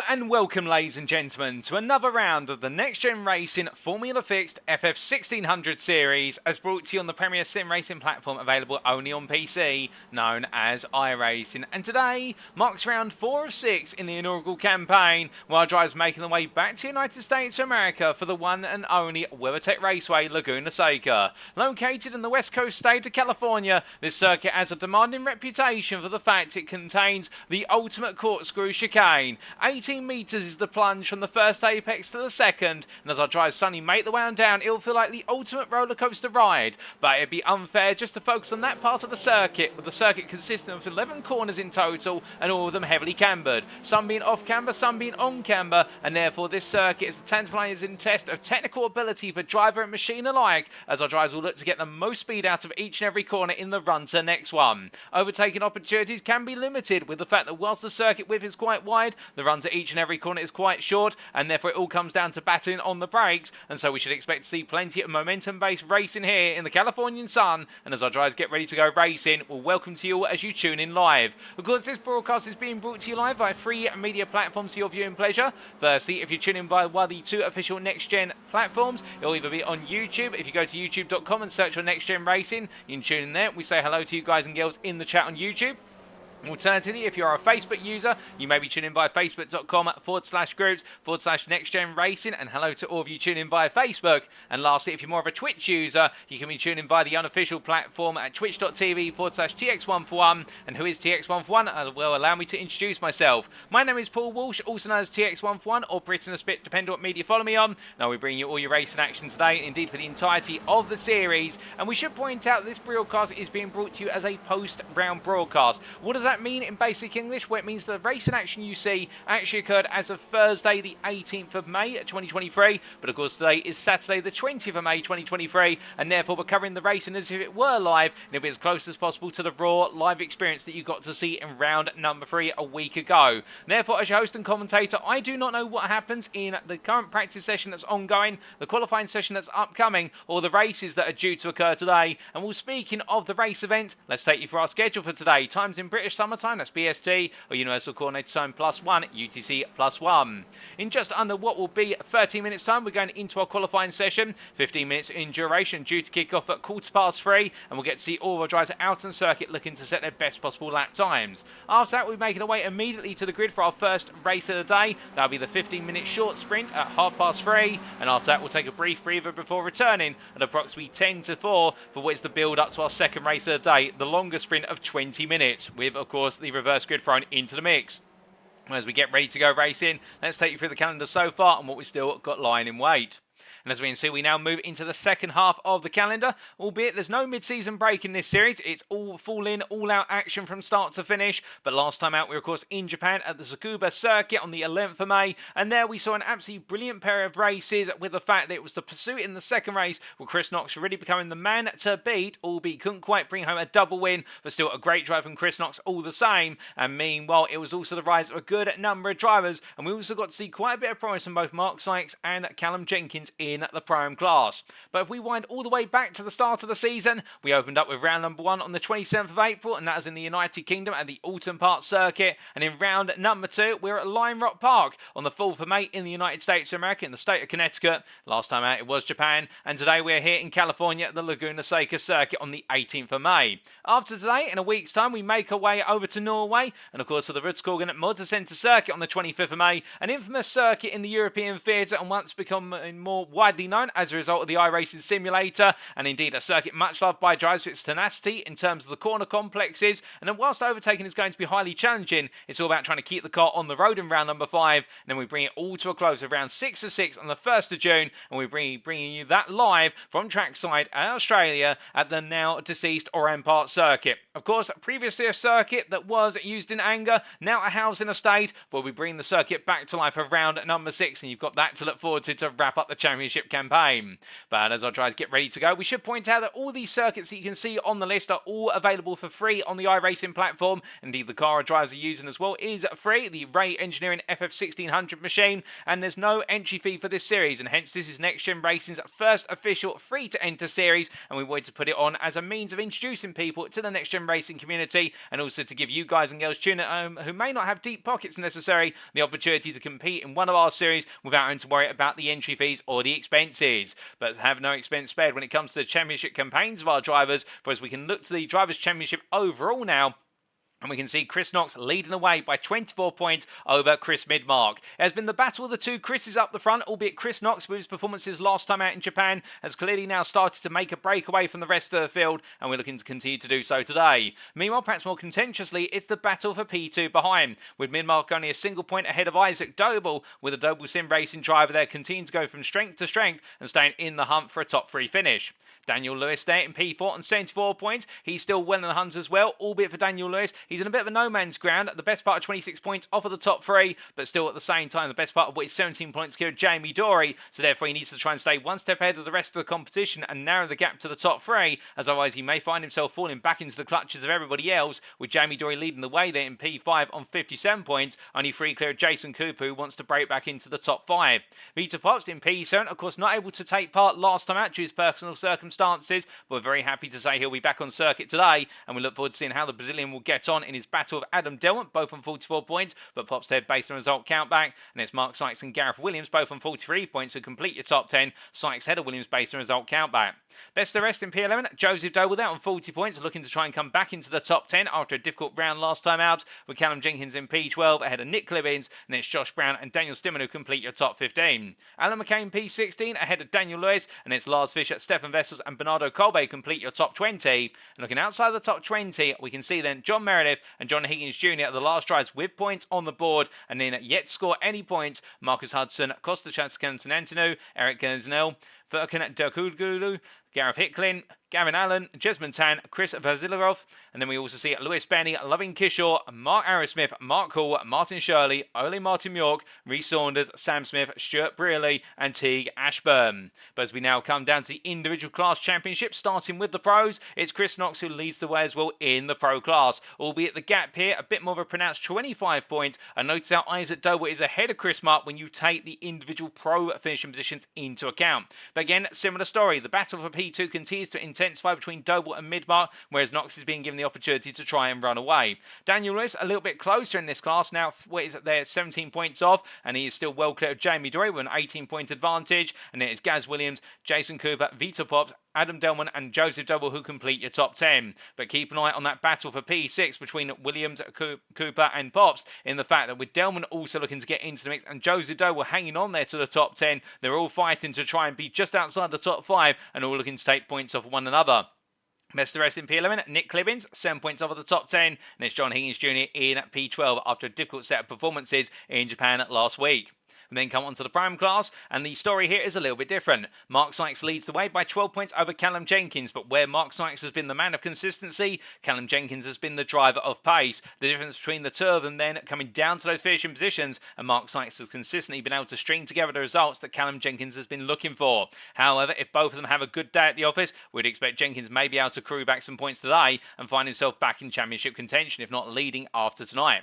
and welcome, ladies and gentlemen, to another round of the Next Gen Racing Formula Fixed FF1600 series, as brought to you on the premier sim racing platform available only on PC, known as iRacing. And today marks round 4 of 6 in the inaugural campaign, while drivers making their way back to the United States of America for the one and only WeatherTech Raceway Laguna Seca. Located in the west coast state of California, this circuit has a demanding reputation for the fact it contains the ultimate corkscrew chicane. 18 metres is the plunge from the first apex to the second, and as our drivers suddenly make the way on down, it'll feel like the ultimate roller coaster ride. But it'd be unfair just to focus on that part of the circuit, with the circuit consisting of 11 corners in total, and all of them heavily cambered. Some being off camber, some being on camber, and therefore this circuit is the tantalising test of technical ability for driver and machine alike, as our drivers will look to get the most speed out of each and every corner in the run to the next one. Overtaking opportunities can be limited, with the fact that whilst the circuit width is quite wide, the run to each and every corner is quite short, and therefore it all comes down to battling on the brakes, and so we should expect to see plenty of momentum-based racing here in the Californian sun. And as our drivers get ready to go racing, we'll welcome to you all as you tune in live. Of course, this broadcast is being brought to you live by free media platforms for your viewing pleasure. Firstly, if you're tuning in by one of the two official Next Gen platforms, it'll either be on YouTube. If you go to youtube.com and search for Next Gen Racing, you can tune in there. We say hello to you guys and girls in the chat on YouTube. Alternatively, if you're a Facebook user, you may be tuning in via facebook.com/groups/NextGen Racing, and hello to all of you tuning in via Facebook. And lastly, if you're more of a Twitch user, you can be tuning in via the unofficial platform at twitch.tv/TX141. And who is TX141? Well, allow me to introduce myself. My name is Paul Walsh, also known as TX141 or Britain a Spit, depending on what media you follow me on. Now we bring you all your racing action today, indeed for the entirety of the series. And we should point out that this broadcast is being brought to you as a post-round broadcast. What does that mean in basic English? Well, it means the racing action you see actually occurred as of Thursday the 18th of May 2023, but of course today is Saturday the 20th of May 2023, and therefore we're covering the racing as if it were live, and it'll be as close as possible to the raw live experience that you got to see in round number 3 a week ago. Therefore, as your host and commentator, I do not know what happens in the current practice session that's ongoing, the qualifying session that's upcoming, or the races that are due to occur today. And well, speaking of the race event, let's take you through our schedule for today. Times in British summertime, that's BST, or Universal Coordinated Time +1, UTC +1. In just under what will be 13 minutes time, we're going into our qualifying session, 15 minutes in duration, due to kick off at 3:15, and we'll get to see all of our drivers out on circuit looking to set their best possible lap times. After that, we're making our way immediately to the grid for our first race of the day. That'll be the 15-minute short sprint at 3:30, and after that, we'll take a brief breather before returning at approximately 3:10 for what is the build up to our second race of the day, the longer sprint of 20 minutes, with, of course, the reverse grid thrown into the mix. As we get ready to go racing, let's take you through the calendar so far and what we've still got lying in wait. And as we can see, we now move into the second half of the calendar, albeit there's no mid-season break in this series. It's all full-in, all-out action from start to finish. But last time out, we were, of course, in Japan at the Tsukuba circuit on the 11th of May. And there we saw an absolutely brilliant pair of races, with the fact that it was the pursuit in the second race, with Chris Knox really becoming the man to beat, albeit couldn't quite bring home a double win, but still a great drive from Chris Knox all the same. And meanwhile, it was also the rise of a good number of drivers. And we also got to see quite a bit of promise from both Mark Sykes and Callum Jenkins in the Prime class. But if we wind all the way back to the start of the season, we opened up with round number 1 on the 27th of April, and that was in the United Kingdom at the Alton Park circuit. And in round number 2, we're at Lime Rock Park on the 4th of May in the United States of America, in the state of Connecticut. Last time out, it was Japan. And today we're here in California at the Laguna Seca circuit on the 18th of May. After today, in a week's time, we make our way over to Norway, and of course to the Rudskogen Motor Centre circuit on the 25th of May, an infamous circuit in the European theatre, and once become more widely known as a result of the iRacing simulator, and indeed a circuit much loved by drivers for its tenacity in terms of the corner complexes. And then whilst overtaking is going to be highly challenging, it's all about trying to keep the car on the road in round number 5, and then we bring it all to a close around 6 of 6 on the 1st of June, and we're bringing you that live from trackside in Australia at the now deceased Oran Park circuit. Of course, previously a circuit that was used in anger, now a housing estate, but we bring the circuit back to life for round number 6, and you've got that to look forward to wrap up the championship Championship campaign. But as our drivers get ready to go, we should point out that all these circuits that you can see on the list are all available for free on the iRacing platform. Indeed, the car our drivers are using as well is free, the Ray Engineering FF1600 machine, and there's no entry fee for this series, and hence this is NXTGEN Racing's first official free-to-enter series, and we wanted to put it on as a means of introducing people to the NXTGEN Racing community, and also to give you guys and girls tuning at home who may not have deep pockets necessary the opportunity to compete in one of our series without having to worry about the entry fees or the expenses. But have no expense spared when it comes to the championship campaigns of our drivers, for as we can look to the Drivers' Championship overall now, and we can see Chris Knox leading the way by 24 points over Chris Midmark. It has been the battle of the two Chris's up the front, albeit Chris Knox, with his performances last time out in Japan, has clearly now started to make a breakaway from the rest of the field, and we're looking to continue to do so today. Meanwhile, perhaps more contentiously, it's the battle for P2 behind, with Midmark only a single point ahead of Isaac Doble, with a Doble Sim Racing driver there continuing to go from strength to strength and staying in the hunt for a top 3 finish. Daniel Lewis there in P4 on 74 points. He's still well in the hunt as well, albeit for Daniel Lewis, he's in a bit of a no man's ground. The best part of 26 points off of the top 3, but still at the same time, the best part of what is 17 points here, Jamie Dory. So therefore, he needs to try and stay one step ahead of the rest of the competition and narrow the gap to the top 3, as otherwise he may find himself falling back into the clutches of everybody else, with Jamie Dory leading the way there in P5 on 57 points, only 3 clear of Jason Cooper, who wants to break back into the top 5. Vita Pops in P7, of course, not able to take part last time out due to personal circumstances. We're very happy to say he'll be back on circuit today, and we look forward to seeing how the Brazilian will get on in his battle with Adam Delmont, both on 44 points, but Pops there based on result countback, and it's Mark Sykes and Gareth Williams, both on 43 points, who complete your top 10. Sykes head of Williams based on result countback. Best of the rest in P11, Joseph Doble there on 40 points, looking to try and come back into the top 10 after a difficult round last time out, with Callum Jenkins in P12 ahead of Nick Clibbins, and it's Josh Brown and Daniel Stimmen who complete your top 15. Alan McCain P16 ahead of Daniel Lewis, and it's Lars Fisher, Stefan Vessels and Bernardo Colbe complete your top 20. And looking outside the top 20, we can see then John Meredith and John Higgins Jr. at the last drives with points on the board, and then yet to score any points, Marcus Hudson, Costa Chanskantanantinu, Eric Gerznell, Furkan Derkugulu, Gareth Hicklin, Gavin Allen, Jesmond Tan, Chris Vasilirov, and then we also see Lewis Benny, Loving Kishore, Mark Arrowsmith, Mark Hall, Martin Shirley, Ole Martin York, Reece Saunders, Sam Smith, Stuart Brearley, and Teague Ashburn. But as we now come down to the individual class championship, starting with the pros, it's Chris Knox who leads the way as well in the pro class, albeit the gap here a bit more of a pronounced 25 points, and notice how Isaac Doble is ahead of Chris Mark when you take the individual pro finishing positions into account. But again, similar story, the battle for P2 continues to intensify between Doble and Midmark, whereas Knox is being given the opportunity to try and run away. Daniel Lewis a little bit closer in this class now, what is it there, 17 points off, and he is still well clear of Jamie Dory with an 18-point advantage, and it is Gaz Williams, Jason Cooper, Vito Pops, Adam Delman and Joseph Doble who complete your top 10. But keep an eye on that battle for P6 between Williams, Cooper and Pops, in the fact that with Delman also looking to get into the mix and Joseph Doble hanging on there to the top 10, they're all fighting to try and be just outside the top 5 and all looking to take points off one another. Best of the rest in P11, Nick Clibbins, 7 points off of the top 10, and it's John Higgins Jr. in P12 after a difficult set of performances in Japan last week. And then come on to the prime class, and the story here is a little bit different. Mark Sykes leads the way by 12 points over Callum Jenkins, but where Mark Sykes has been the man of consistency, Callum Jenkins has been the driver of pace. The difference between the two of them then coming down to those finishing positions, and Mark Sykes has consistently been able to string together the results that Callum Jenkins has been looking for. However, if both of them have a good day at the office, we'd expect Jenkins may be able to crew back some points today and find himself back in championship contention, if not leading after tonight.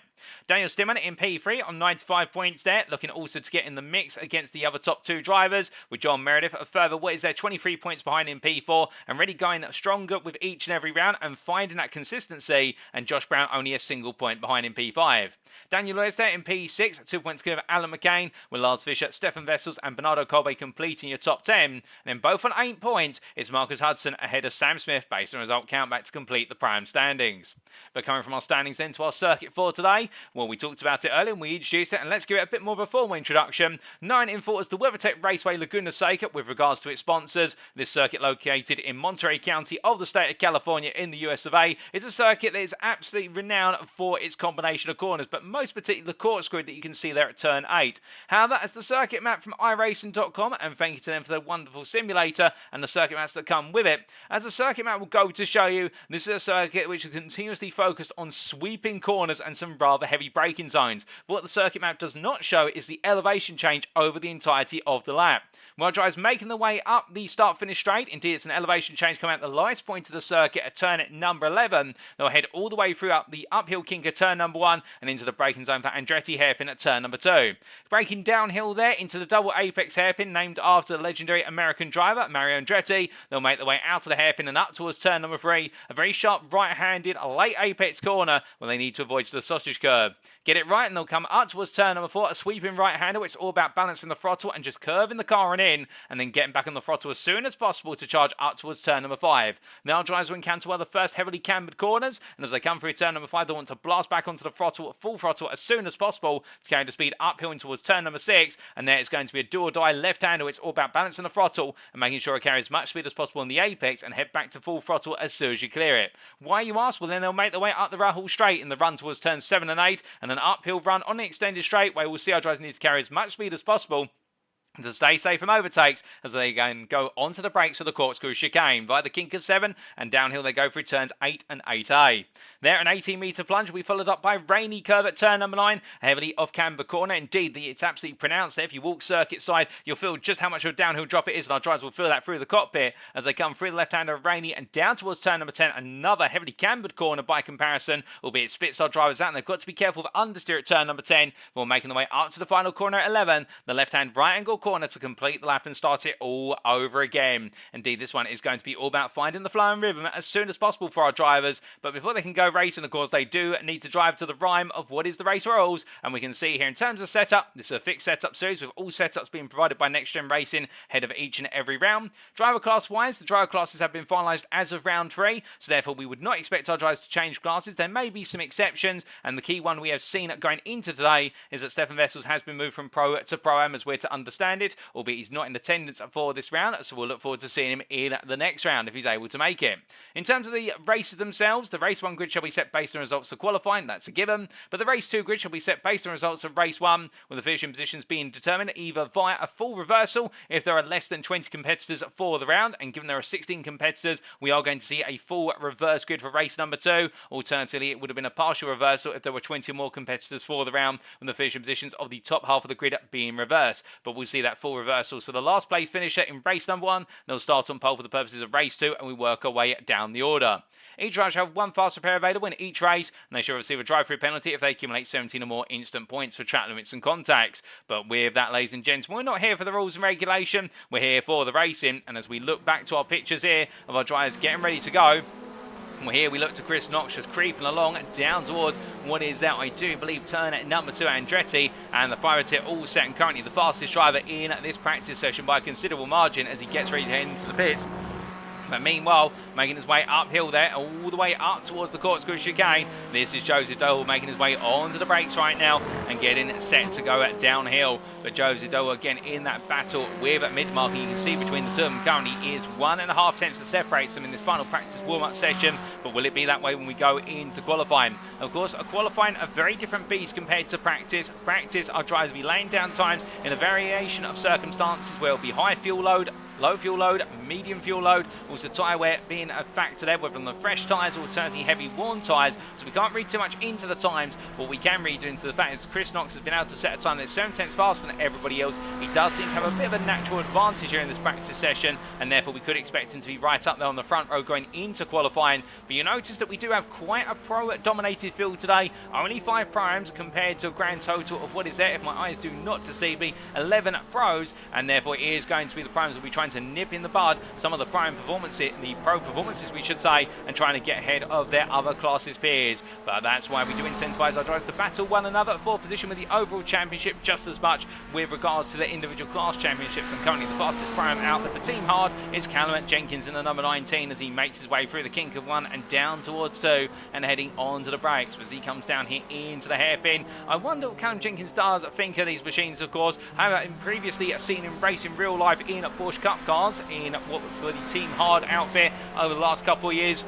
Daniel Stimman in P3 on 95 points there, looking also to get in the mix against the other top 2 drivers, with John Meredith a further, what is there, 23 points behind in P4, and really going stronger with each and every round and finding that consistency, and Josh Brown only a single point behind in P5. Daniel Lewis there in P6, 2 points clear of Alan McCain, with Lars Fisher, Stefan Vessels and Bernardo Colbe completing your top 10. And then both on 8 points, it's Marcus Hudson ahead of Sam Smith based on result countback to complete the prime standings. But coming from our standings then to our circuit for today, well, we talked about it earlier and we introduced it, and let's give it a bit more of a formal introduction. 9 in 4 is the WeatherTech Raceway Laguna Seca with regards to its sponsors. This circuit, located in Monterey County of the state of California in the US of A, is a circuit that is absolutely renowned for its combination of corners, but but most particularly the Corkscrew that you can see there at turn 8. However, as the circuit map from iRacing.com, and thank you to them for their wonderful simulator and the circuit maps that come with it, as the circuit map will go to show you, this is a circuit which is continuously focused on sweeping corners and some rather heavy braking zones. But what the circuit map does not show is the elevation change over the entirety of the lap. While drivers making their way up the start-finish straight, indeed it's an elevation change coming out the lowest point of the circuit at turn number 11, they'll head all the way through up the uphill kink at turn number 1 and into the braking zone for Andretti hairpin at turn number 2. Braking downhill there into the double apex hairpin named after the legendary American driver Mario Andretti, they'll make their way out of the hairpin and up towards turn number 3, a very sharp right-handed late apex corner where they need to avoid the sausage curve. Get it right and they'll come up towards turn number 4, a sweeping right-hander. It's all about balancing the throttle and just curving the car on in, and then getting back on the throttle as soon as possible to charge up towards turn number 5. Now drivers will encounter one of the first heavily cambered corners, and as they come through turn number 5, they want to blast back onto the throttle at full throttle as soon as possible to carry the speed uphill in towards turn number 6, and there it's going to be a do or die left-hander. It's all about balancing the throttle and making sure it carries as much speed as possible on the apex and head back to full throttle as soon as you clear it. Why, you ask? Well, then they'll make their way up the Rahul straight in the run towards turns 7 and 8, and an uphill run on the extended straightway. We'll see our drivers need to carry as much speed as possible to stay safe from overtakes as they go onto the brakes of the Corkscrew chicane via the kink of 7, and downhill they go through turns 8 and 8A. There, an 18-metre plunge will be followed up by rainy curve at turn number 9, a heavily off-camber corner. Indeed, it's absolutely pronounced there. If you walk circuit side, you'll feel just how much of a downhill drop it is, and our drivers will feel that through the cockpit as they come through the left-hander of rainy and down towards turn number 10, another heavily cambered corner by comparison, albeit it spits our drivers out, and they've got to be careful of understeer at turn number 10 before making their way up to the final corner at 11, the left-hand right-angle corner to complete the lap and start it all over again. Indeed, this one is going to be all about finding the flow and rhythm as soon as possible for our drivers, but before they can go racing, of course, they do need to drive to the rhyme of what is the race rules, and we can see here in terms of setup, this is a fixed setup series with all setups being provided by NXTGEN Racing ahead of each and every round. Driver class wise, the driver classes have been finalised as of round 3, so therefore we would not expect our drivers to change classes. There may be some exceptions, and the key one we have seen going into today is that Stefan Vessels has been moved from Pro to Pro-Am as we're to understand it, albeit he's not in attendance for this round, so we'll look forward to seeing him in the next round if he's able to make it. In terms of the races themselves, the race 1 grid shall be set based on results of qualifying, that's a given, but the race 2 grid shall be set based on results of race 1, with the finishing positions being determined either via a full reversal if there are less than 20 competitors for the round, and given there are 16 competitors, we are going to see a full reverse grid for race number 2. Alternatively, it would have been a partial reversal if there were 20 or more competitors for the round, with the finishing positions of the top half of the grid being reversed, but we'll see that full reversal. So the last place finisher in race number 1, they'll start on pole for the purposes of race 2, and we work our way down the order. Each driver shall have one fast repair available in each race, and they shall receive a drive-through penalty if they accumulate 17 or more instant points for track limits and contacts. But with that, ladies and gents, we're not here for the rules and regulation, we're here for the racing, and as we look back to our pictures here of our drivers getting ready to go, well, here we look to Chris Knox just creeping along down towards what is that, I do believe, turn at number 2, Andretti, and the fire tip all set and currently the fastest driver in this practice session by a considerable margin as he gets ready to head into the pits. But meanwhile, making his way uphill there, all the way up towards the Corkscrew chicane, this is Joseph Doble making his way onto the brakes right now and getting set to go downhill. But Joseph Doble again in that battle with Midmark, and you can see between the two of them currently is 1.5 tenths that separates them in this final practice warm-up session. But will it be that way when we go into qualifying? Of course, qualifying a very different beast compared to practice. Practice, our drivers will be laying down times in a variation of circumstances where it'll be high fuel load, low fuel load, medium fuel load, also tyre wear being a factor there, whether on the fresh tyres or alternatively heavy worn tyres, so we can't read too much into the times. What we can read into the fact is Chris Knox has been able to set a time that's 7 tenths faster than everybody else. He does seem to have a bit of a natural advantage here in this practice session, and therefore we could expect him to be right up there on the front row going into qualifying. But you notice that we do have quite a pro-dominated field today, only 5 primes compared to a grand total of what is there, if my eyes do not deceive me, 11 pros, and therefore it is going to be the primes that will be trying to nip in the bud some of the prime performances, the pro performances we should say, and trying to get ahead of their other classes peers. But that's why we do incentivise our drivers to battle one another for position with the overall championship just as much with regards to their individual class championships. And currently the fastest prime out there for Team Hard is Callum Jenkins in the number 19 as he makes his way through the kink of 1 and down towards 2 and heading on to the brakes as he comes down here into the hairpin. I wonder what Callum Jenkins does think of these machines, of course. However, previously seen him race in real life in Porsche Cup cars in what was the Team Hard outfit over the last couple of years.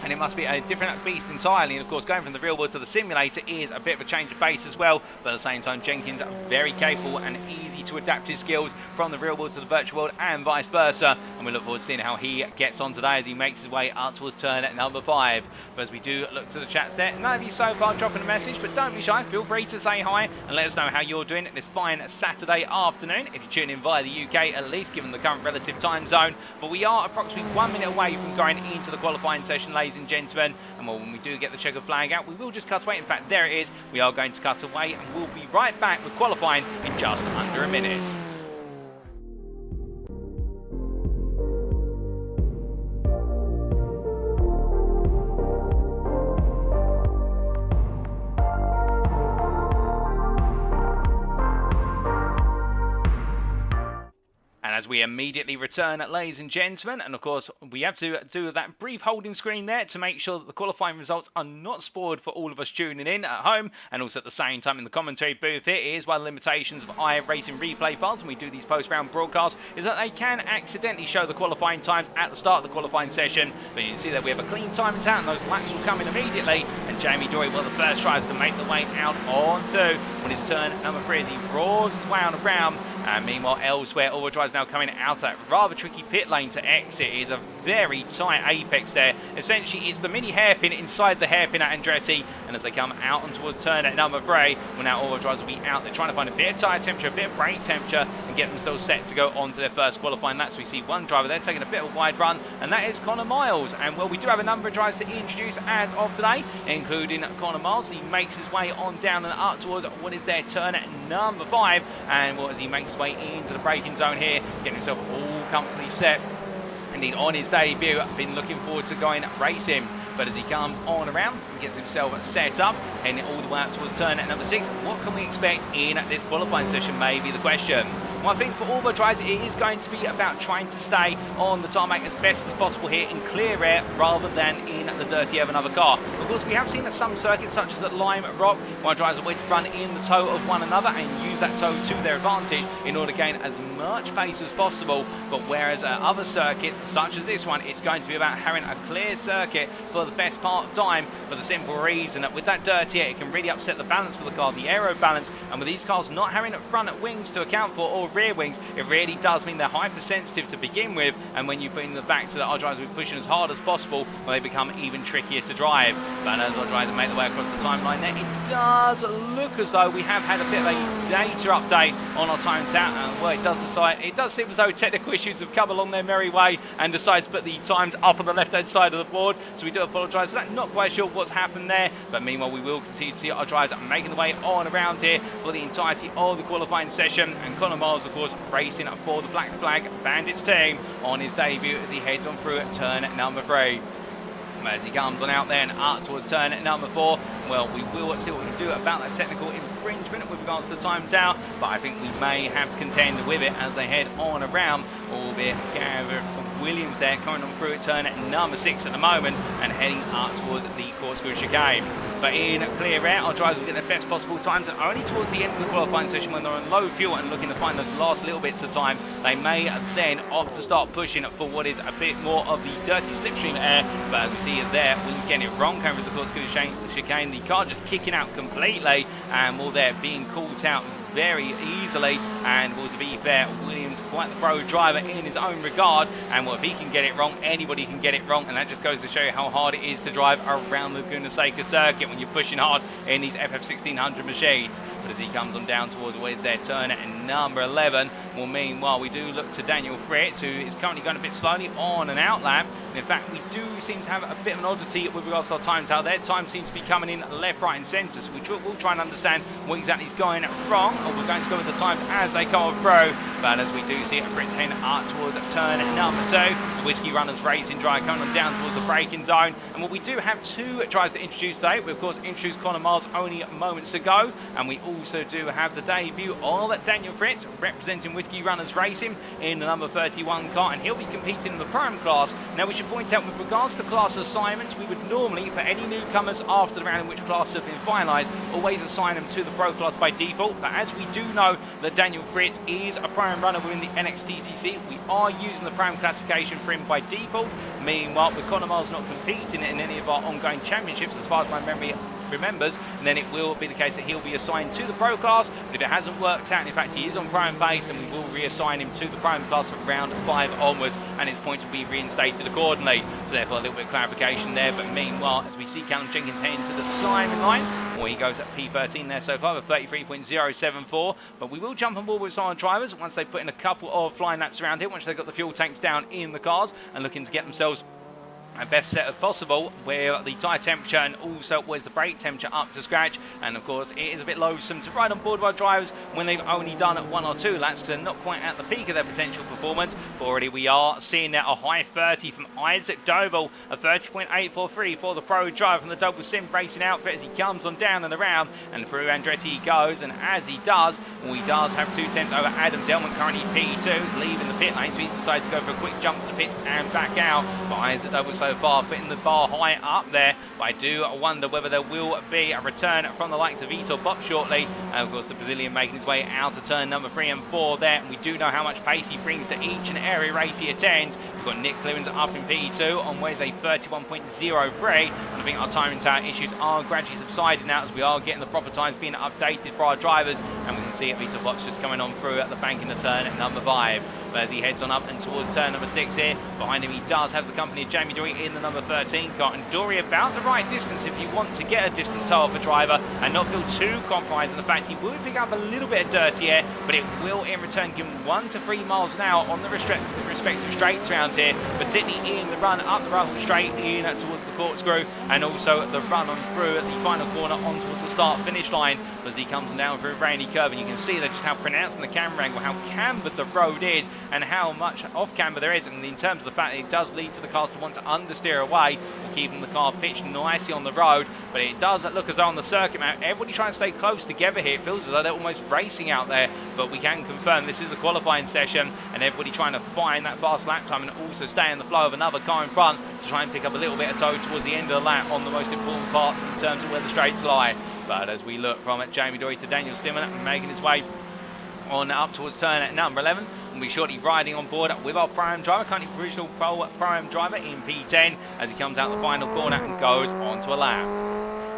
and it must be a different beast entirely. And of course, going from the real world to the simulator is a bit of a change of pace as well, but at the same time, Jenkins very capable and easy to adapt his skills from the real world to the virtual world and vice versa, and we look forward to seeing how he gets on today as he makes his way up towards turn at number 5. But as we do look to the chats there, none of you so far dropping a message, but don't be shy, feel free to say hi and let us know how you're doing this fine Saturday afternoon, if you're tuning in via the UK at least, given the current relative time zone. But we are approximately 1 minute away from going into the qualifying session, ladies and gentlemen, and when we do get the checkered flag out, we will just cut away. In fact, there it is. We are going to cut away, and we'll be right back with qualifying in just under a minute. As we immediately return, ladies and gentlemen, and of course we have to do that brief holding screen there to make sure that the qualifying results are not spoiled for all of us tuning in at home, and also at the same time in the commentary booth. It is one of the limitations of iRacing replay files when we do these post-round broadcasts, is that they can accidentally show the qualifying times at the start of the qualifying session. But you can see that we have a clean time in town, and those laps will come in immediately, and Jamie Dory, well, the first tries to make the way out onto on his turn number 3 as he roars his way on around. And meanwhile, elsewhere, all the drives now coming out of that rather tricky pit lane to exit. It is a very tight apex there. Essentially, it's the mini hairpin inside the hairpin at Andretti. And as they come out and towards turn at number 3, well, now all the drives will be out there trying to find a bit of tyre temperature, a bit of brake temperature, and get themselves set to go on to their first qualifying laps. We see one driver there taking a bit of a wide run, and that is Connor Miles. And, well, we do have a number of drives to introduce as of today, including Connor Miles. He makes his way on down and up towards what is their turn at number 5. And, well, as he makes his way into the braking zone here, getting himself all comfortably set. Indeed, on his debut, I've been looking forward to going racing. But as he comes on around and gets himself set up, heading all the way up towards turn at number 6, what can we expect in this qualifying session may be the question. Well, I think for all the drives, it is going to be about trying to stay on the tarmac as best as possible here in clear air rather than in the dirty air of another car. Of course, we have seen that some circuits, such as at Lime Rock, where drivers are waiting to run in the toe of one another and use that toe to their advantage in order to gain as much pace as possible. But whereas at other circuits, such as this one, it's going to be about having a clear circuit for the best part of time, for the simple reason that with that dirty air, it can really upset the balance of the car, the aero balance, and with these cars not having front wings to account for, or rear wings, it really does mean they're hypersensitive to begin with, and when you bring the factor that our drivers will be pushing as hard as possible, well, they become even trickier to drive. But as our drivers make their way across the timeline there, it does look as though we have had a bit of a data update on our times out, and well, it does seem as though technical issues have come along their merry way and decided to put the times up on the left-hand side of the board, so we do apologise for that. Not quite sure what's happened there, but meanwhile we will continue to see our drivers making the way on around here for the entirety of the qualifying session, and Connor Miles, of course, racing for the Black Flag Bandits team on his debut as he heads on through at turn number 3. As he comes on out there and up towards turn at number 4, well, we will see what we can do about that technical infringement with regards to the time tower, but I think we may have to contend with it as they head on around, albeit Gareth Williams there coming on through at turn at number 6 at the moment and heading up towards the Corkscrew chicane. But in clear air, our drivers will get their best possible times, and only towards the end of the qualifying session, when they're on low fuel and looking to find those last little bits of time, they may then opt to start pushing for what is a bit more of the dirty slipstream air. But as we see it there, Williams getting it wrong coming with the Corkscrew chicane, the car just kicking out completely, and well, they're being caught out very easily. And well, to be fair, Williams quite the pro driver in his own regard, and well, if he can get it wrong, anybody can get it wrong, and that just goes to show you how hard it is to drive around the Laguna Seca circuit when you're pushing hard in these FF1600 machines. But as he comes on down towards where's their turn at number 11, well, meanwhile we do look to Daniel Fritz, who is currently going a bit slowly on an out lap. And in fact, we do seem to have a bit of an oddity with regards to our times out there. Time seems to be coming in left, right and centre, so we'll try and understand what exactly is going wrong, or we're going to go with the times as they go through. But as we do see it, Fritz heading up towards turn number 2, the Whiskey Runners Racing drive coming on down towards the braking zone. And well, we do have 2 drives to introduce today. We of course introduced Connor Miles only moments ago, and we also do have the debut of Daniel Fritz representing Whiskey Runners Racing in the number 31 car, and he'll be competing in the Prime class. Now, we should point out with regards to class assignments, we would normally, for any newcomers after the round in which classes have been finalised, always assign them to the Pro class by default. But as we do know that Daniel Fritz is a Prime Pro-Am runner within the NXTGEN. We are using the Pro-Am classification for him by default. Meanwhile, with Conor Miles not competing in any of our ongoing championships, as far as my memory remembers, and then it will be the case that he'll be assigned to the Pro class. But if it hasn't worked out, and in fact he is on Pro-Am base, then we will reassign him to the Pro-Am class from round 5 onwards, and his points will be reinstated accordingly. So therefore a little bit of clarification there. But meanwhile, as we see Callum Jenkins heading to the timing line, well, he goes at P13 there so far with 33.074. But we will jump on board with some of the drivers once they put in a couple of flying laps around here, once they've got the fuel tanks down in the cars and looking to get themselves a best setup possible, where the tyre temperature and also where's the brake temperature up to scratch. And of course it is a bit loathsome to ride on board with our drivers when they've only done 1 or 2 laps, because they're not quite at the peak of their potential performance. But already we are seeing now a high 30 from Isaac Doble, a 30.843 for the Pro driver from the Doble Sim Racing outfit as he comes on down and around, and through Andretti he goes. And as he does, well, he does have 2 tenths over Adam Delman, currently P2, leaving the pit lane, so he's decided to go for a quick jump to the pits and back out. But Isaac Doble so far putting the bar high up there, but I do wonder whether there will be a return from the likes of Vitor Bock shortly. And of course the Brazilian making his way out of turn number 3 and 4 there, and we do know how much pace he brings to each and every race he attends. We've got Nick Clearance up in P2 on where's a 31.03, and I think our timing tower issues are gradually subsiding now as we are getting the proper times being updated for our drivers, and we can see Vitor Bock's just coming on through at the bank in the turn at number 5. But as he heads on up and towards turn number 6 here, behind him he does have the company of Jamie Dory in the number 13 car, and Dory about the right distance if you want to get a distant tow off a driver and not feel too compromised. And the fact he will pick up a little bit of dirty air, but it will in return give him 1 to 3 miles an hour on the respective straights around here, particularly in the run up the Ruffle straight in towards the Corkscrew, and also the run on through at the final corner on towards the start finish line as he comes down through a rainy curve. And you can see there just how pronounced in the camera angle, how cambered the road is and how much off camber there is, and in terms of the fact that it does lead to the cars to want to understeer away and keeping the car pitched nicely on the road. But it does look as though on the circuit map everybody trying to stay close together here. It feels as though they're almost racing out there, but we can confirm this is a qualifying session and everybody trying to find that fast lap time and also stay in the flow of another car in front to try and pick up a little bit of tow towards the end of the lap on the most important parts in terms of where the straights lie. But as we look from Jamie Dory to Daniel Stimmer making his way on up towards turn at number 11, and we'll be shortly riding on board with our Pro-Am driver, currently provisional Pro-Am driver in P10, as he comes out the final corner and goes onto a lap.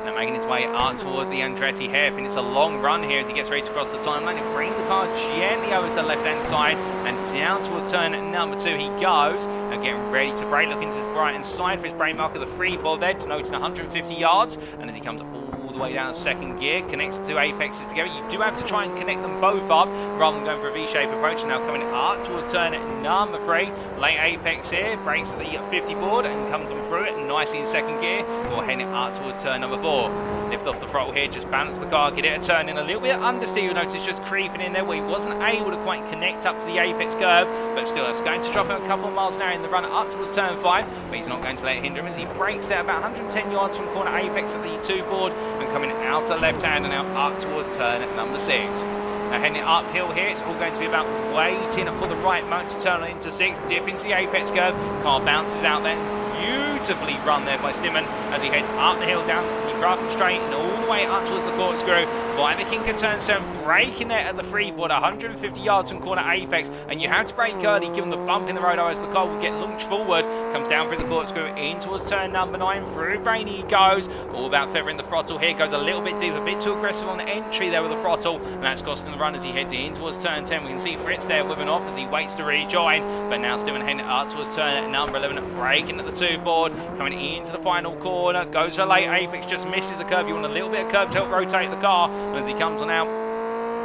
Now making his way up towards the Andretti hairpin. It's a long run here as he gets ready to cross the timeline and bring the car gently over to the left hand side and down towards turn number 2 he goes, and getting ready to brake, looking to his right hand side for his brake marker, the free ball there denoting 150 yards, and as he comes all the way down to 2nd gear, connects the 2 apexes together. You do have to try and connect them both up rather than going for a V-shape approach. And now coming up towards turn number 3, late apex here, brakes at the 50 board and comes on through it nicely in 2nd gear, or heading up towards turn number 4. Lift off the throttle here, just balance the car, get it a turn in a little bit understeer. You'll notice just creeping in there where he wasn't able to quite connect up to the apex curve, but still that's going to drop him a couple of miles an hour in the run up towards turn 5, but he's not going to let it hinder him as he brakes there about 110 yards from corner apex at the 2 board and coming out to the left hand and now up towards turn at number 6. Now heading uphill here, it's all going to be about waiting for the right moment to turn into 6, dip into the apex curve, car bounces out there, beautifully run there by Stimmen as he heads up the hill down the Ruffle straight and all the way up towards the Corkscrew by the Kinker turn 7, braking there at the freeboard 150 yards from corner apex, and you have to brake early given the bump in the road as the car will get launched forward, comes down through the Corkscrew in towards turn number 9, through Brainy he goes, all about feathering the throttle here, goes a little bit deep, a bit too aggressive on the entry there with the throttle, and that's costing the run as he heads in towards turn 10. We can see Fritz there whipping off as he waits to rejoin, but now Steven heading up towards turn number 11, braking at the 2 board, coming into the final corner, goes for a late apex, just misses the curve. You want a little bit of curve to help rotate the car, and as he comes on out,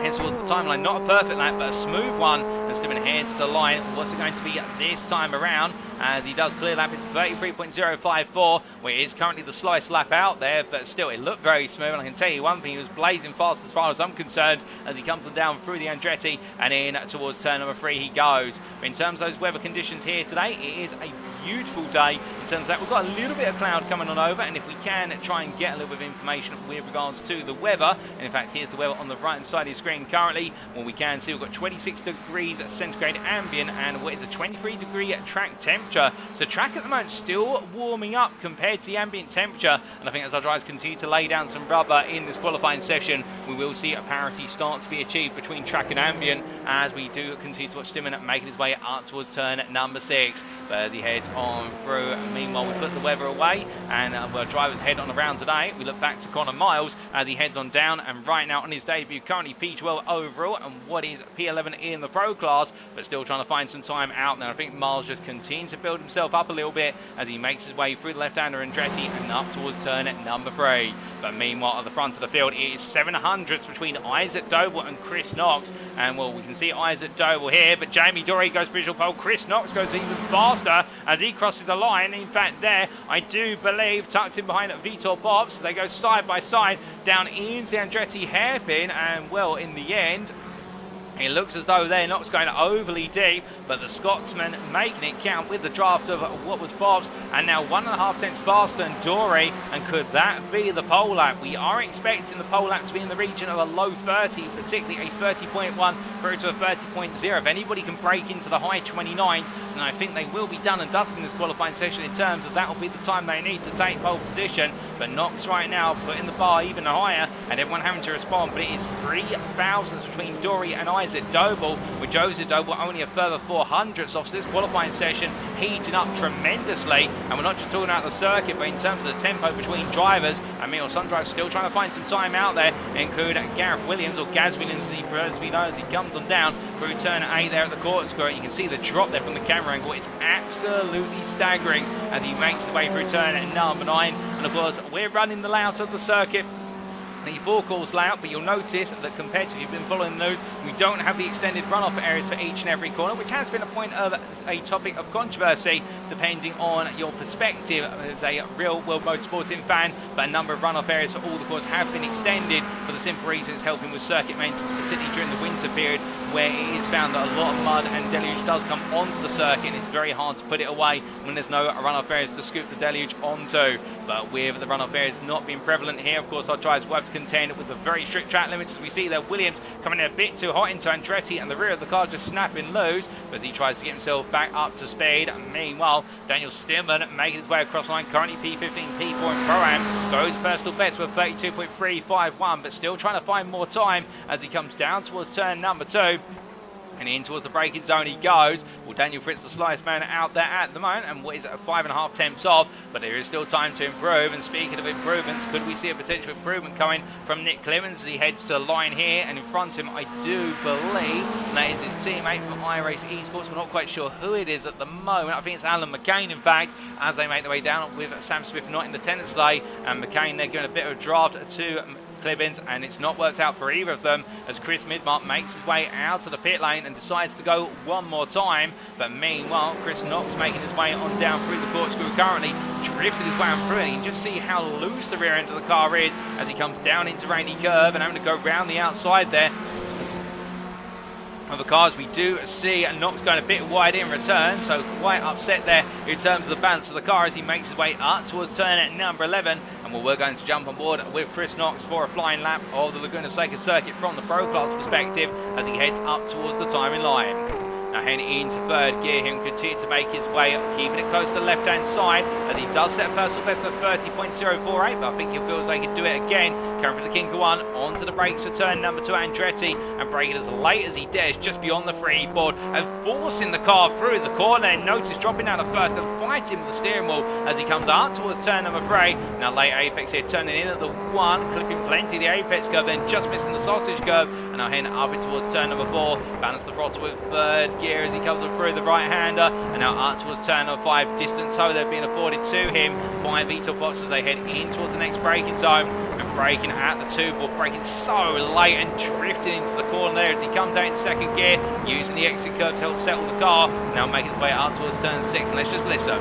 heads towards the timeline, not a perfect lap, but a smooth one, and Steven heads to the line. What's it going to be this time around? As he does clear lap, it's 33.054, where it is currently the slowest lap out there, but still it looked very smooth. And I can tell you one thing, he was blazing fast as far as I'm concerned as he comes down through the Andretti and in towards turn number 3 he goes. But in terms of those weather conditions here today, it is a beautiful day in terms of that. We've got a little bit of cloud coming on over, and if we can try and get a little bit of information with regards to the weather, and in fact here's the weather on the right hand side of your screen currently, well we can see we've got 26 degrees centigrade ambient and what is a 23 degree track temp temperature. So track at the moment still warming up compared to the ambient temperature, and I think as our drivers continue to lay down some rubber in this qualifying session, we will see a parity start to be achieved between track and ambient as we do continue to watch Stimmen making his way up towards turn number 6. But as he heads on through, meanwhile we put the weather away and our drivers head on around today. We look back to Connor Miles as he heads on down, and right now on his debut currently P12 overall and what is P11 in the pro class, but still trying to find some time out there. I think Miles just continues to build himself up a little bit as he makes his way through the left-hander Andretti and up towards turn number 3. But meanwhile at the front of the field it is 700s between Isaac Doble and Chris Knox, and well, we can see Isaac Doble here, but Jamie Dory goes visual pole. Chris Knox goes even faster as he crosses the line. In fact there, I do believe, tucked in behind Vitor Bobs, they go side by side down into the Andretti hairpin, and well, in the end it looks as though they're not going overly deep, but the Scotsman making it count with the draft of what was Bob's, and now 1.5 tenths faster than Dory. And could that be the pole lap? We are expecting the pole lap to be in the region of a low 30, particularly a 30.1 through to a 30.0. If anybody can break into the high 29s, then I think they will be done and dusted in this qualifying session in terms of that will be the time they need to take pole position. But Knox right now putting the bar even higher and everyone having to respond, but it is 3 thousandths between Dory and Isaac Doble, with Joseph Doble only a further 400ths off. So this qualifying session heating up tremendously, and we're not just talking about the circuit, but in terms of the tempo between drivers. I mean, Sundrive's still trying to find some time out there, include Gareth Williams, or Gaz Williams as he prefers to be known, as he comes on down through turn 8 there at the Corkscrew. You can see the drop there from the camera angle. It's absolutely staggering as he makes his way through turn number 9. And of course, we're running the layout of the circuit, the four-course layout, but you'll notice that compared to, if you've been following the news, we don't have the extended runoff areas for each and every corner, which has been a point of a topic of controversy depending on your perspective as a real world motorsporting fan. But a number of runoff areas for all the courses have been extended for the simple reason it's helping with circuit maintenance, particularly during the winter period, where it is found that a lot of mud and deluge does come onto the circuit, and it's very hard to put it away when there's no runoff areas to scoop the deluge onto. But with the runoff areas not being prevalent here, of course our drivers will have to contend with the very strict track limits, as we see there Williams coming in a bit too hot into Andretti, and the rear of the car just snapping loose as he tries to get himself back up to speed. And meanwhile, Daniel Stimmen making his way across line, currently P15, P4 in Pro-Am, goes personal best with 32.351, but still trying to find more time as he comes down towards turn number 2. And in towards the braking zone he goes. Well, Daniel Fritz, the slightest man out there at the moment, and what is it, 5.5 tenths off, but there is still time to improve. And speaking of improvements, could we see a potential improvement coming from Nick Clemens as he heads to the line here? And in front of him, I do believe that is his teammate from iRacing Esports. We're not quite sure who it is at the moment. I think it's Alan McCain, in fact, as they make their way down with Sam Smith not in the attendance today. And McCain, they're giving a bit of a draft to Clemens, and it's not worked out for either of them as Chris Midmark makes his way out of the pit lane and decides to go one more time. But meanwhile, Chris Knox making his way on down through the Corkscrew, currently drifted his way on through, and you can just see how loose the rear end of the car is as he comes down into Rainy Curve and having to go round the outside there of the cars. We do see Knox going a bit wide in return, so quite upset there in terms of the balance of the car as he makes his way up towards turn at number 11. And we're going to jump on board with Chris Knox for a flying lap of the Laguna Seca circuit from the Pro Class perspective as he heads up towards the timing line. Now heading into third gear, he'll continue to make his way, keeping it close to the left-hand side as he does set a personal best of 30.048, but I think he feels like he can do it again. Coming for the King of One, onto the brakes for turn number 2, Andretti, and braking as late as he dares, just beyond the freeboard, and forcing the car through the corner. And notice dropping down the first and fighting with the steering wheel as he comes out towards turn number 3. Now late apex here, turning in at the 1, clipping plenty of the apex curve, then just missing the sausage curve, and now heading up it towards turn number 4. Balance the throttle with third gear as he comes through the right-hander, and now up towards turn number 5. Distant tow there being afforded to him by Vitor Box as they head in towards the next braking zone, and braking at the 2-board, braking so late and drifting into the corner there as he comes out in second gear, using the exit curve to help settle the car, now making his way up towards turn 6. And let's just listen.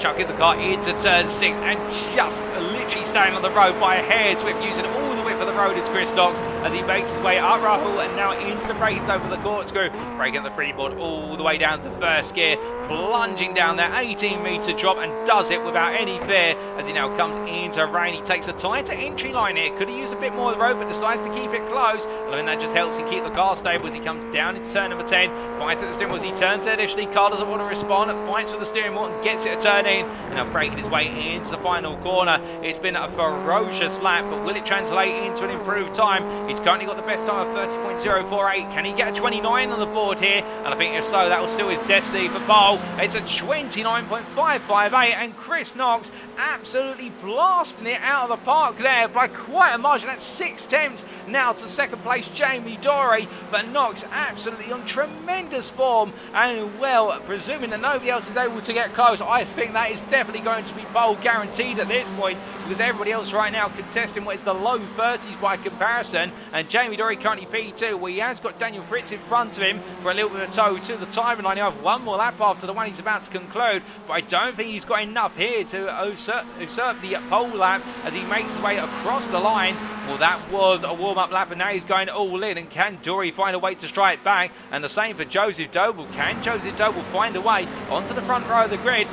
Chucking the car into turn 6 and just literally staying on the road by a hair's width, using all the width of the road is Chris Knox. as he makes his way up Rahul and now into the brakes over the Corkscrew, breaking the freeboard all the way down to first gear, plunging down there, 18-metre drop, and does it without any fear as he now comes into rain. He takes a tighter entry line here, could have used a bit more of the road but decides to keep it close, and I think that just helps him keep the car stable as he comes down into turn number 10, fights at the steering wheel as he turns there initially. Car doesn't want to respond, fights with the steering wheel and gets it a turn in, and now breaking his way into the final corner. It's been a ferocious lap, but will it translate into an improved time? He's currently got the best time of 30.048. Can he get a 29 on the board here? And I think if so, that will still his destiny for pole. It's a 29.558, and Chris Knox absolutely blasting it out of the park there by quite a margin. That's 6 tenths now to second place Jamie Dory, but Knox absolutely on tremendous form, and well, presuming that nobody else is able to get close, I think that is definitely going to be pole guaranteed at this point, because everybody else right now contesting what is the low 30s by comparison, and Jamie Dory currently P2, where he has got Daniel Fritz in front of him for a little bit of tow to the time, and I now have one more lap after the one he's about to conclude, but I don't think he's got enough here to usurp the pole lap as he makes his way across the line. Well, that was a warm-up lap, and now he's going all in, and can Dory find a way to strike back? And the same for Joseph Doble. Can Joseph Doble find a way onto the front row of the grid?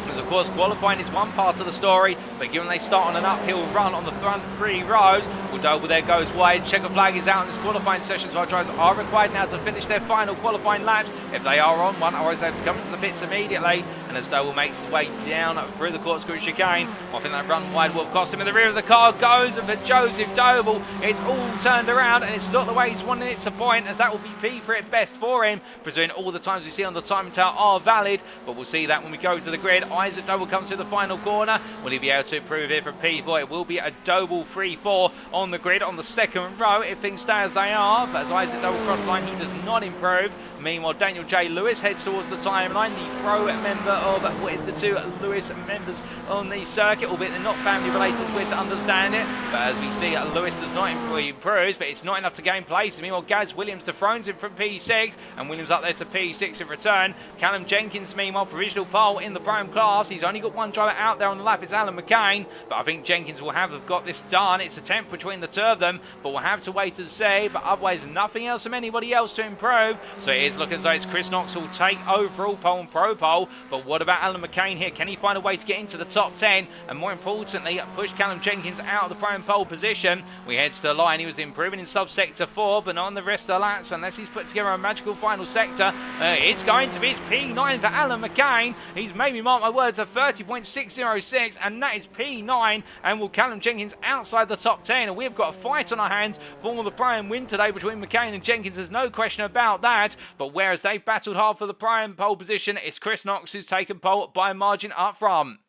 Because of course qualifying is one part of the story, but given they start on an uphill run on the front 3 rows, well, Doble there goes wide. Checker flag is out in this qualifying session, so our drivers are required now to finish their final qualifying laps if they are on one, otherwise they have to come into the pits immediately. And as Doble makes his way down through the Corkscrew chicane, I think that run wide will have cost him. In the rear of the car goes, and for Joseph Doble, it's all turned around, and it's not the way he's wanting it to point, as that will be P3 at best for him, presuming all the times we see on the timing tower are valid, but we'll see that when we go to the grid. Isaac Doble comes to the final corner. Will he be able to improve here from P4? It will be a Doble 3-4 on the grid on the second row if things stay as they are, but as Isaac Doble cross line, he does not improve. Meanwhile, Daniel J. Lewis heads towards the timeline, the pro member of what is the 2 Lewis members on the circuit, albeit they're not family related, we're to understand it. But as we see, Lewis does not improve, but it's not enough to gain place. Meanwhile, Gaz Williams dethrones him from P6, and Williams up there to P6 in return. Callum Jenkins, meanwhile, provisional pole in the prime class. He's only got one driver out there on the lap, it's Alan McCain, but I think Jenkins will have got this done. It's a temp between the 2 of them, but we'll have to wait and see. But otherwise, nothing else from anybody else to improve. So it is looking as though it's Chris Knox who will take overall pole and pro pole. But what about Alan McCain here? Can he find a way to get into the top 10? And more importantly, push Callum Jenkins out of the prime pole position. We head to the line. He was improving in subsector 4, but not on the rest of the laps unless he's put together a magical final sector. It's going to be P9 for Alan McCain. He's maybe, mark my words, a 30.606, and that is P9. And will Callum Jenkins outside the top 10? And we've got a fight on our hands for the prime win today between McCain and Jenkins. There's no question about that. But whereas they've battled hard for the prime pole position, it's Chris Knox who's taken pole by a margin up front.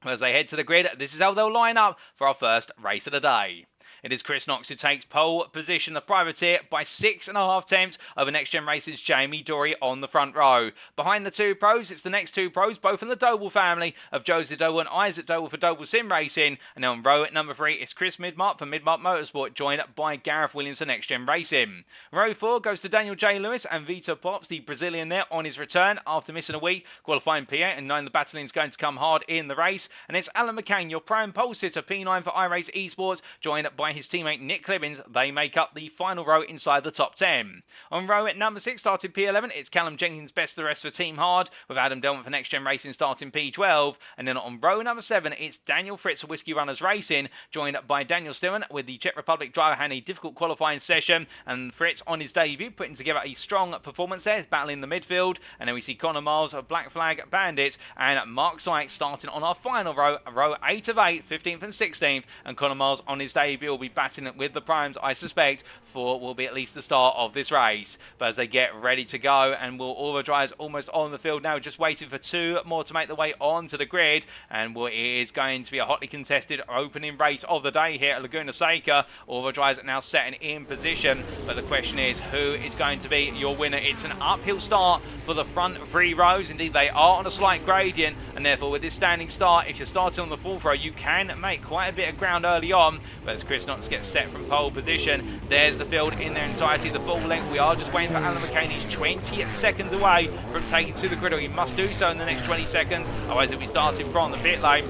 As they head to the grid, this is how they'll line up for our first race of the day. It is Chris Knox who takes pole position, the privateer, by 6.5 tenths over NXTGEN Racing's Jamie Dory on the front row. Behind the 2 pros, it's the next 2 pros, both from the Doble family of Joseph Doble and Isaac Doble for Doble Sim Racing. And now on row at number 3, it's Chris Midmark for Midmark Motorsport, joined by Gareth Williams for NXTGEN Racing. Row 4 goes to Daniel J. Lewis and Vito Pops, the Brazilian there, on his return after missing a week, qualifying P8 and knowing the battling is going to come hard in the race. And it's Alan McCain, your prime pole sitter, P9 for iRacing Esports, joined by his teammate Nick Clibbins. They make up the final row inside the top 10. On row at number 6, starting P11, it's Callum Jenkins best of the rest for Team Hard, with Adam Delman for NXTGEN Racing starting P12. And then on row number 7, it's Daniel Fritz for Whiskey Runners Racing, joined by Daniel Stillman, with the Czech Republic driver had a difficult qualifying session, and Fritz on his debut putting together a strong performance there, battling the midfield. And then we see Connor Miles of Black Flag Bandits and Mark Sykes starting on our final row, row 8 of 8, 15th and 16th, and Connor Miles on his debut will be battling with the primes, I suspect, for will be at least the start of this race. But as they get ready to go, and all the drivers almost on the field now, just waiting for 2 more to make their way onto the grid, and it is going to be a hotly contested opening race of the day here at Laguna Seca. All the drivers are now setting in position, but the question is, who is going to be your winner? It's an uphill start for the front 3 rows. Indeed, they are on a slight gradient, and therefore with this standing start, if you're starting on the 4th row, you can make quite a bit of ground early on. But as Chris Knox gets set from pole position, there's the field in their entirety, the full length. We are just waiting for Alan McCain. He's 20 seconds away from taking to the grid. He must do so in the next 20 seconds, otherwise he'll be starting from the pit lane.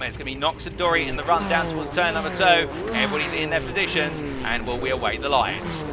but it's going to be Knox and Dory in the run down towards turn number 2. Everybody's in their positions, and we await the lights.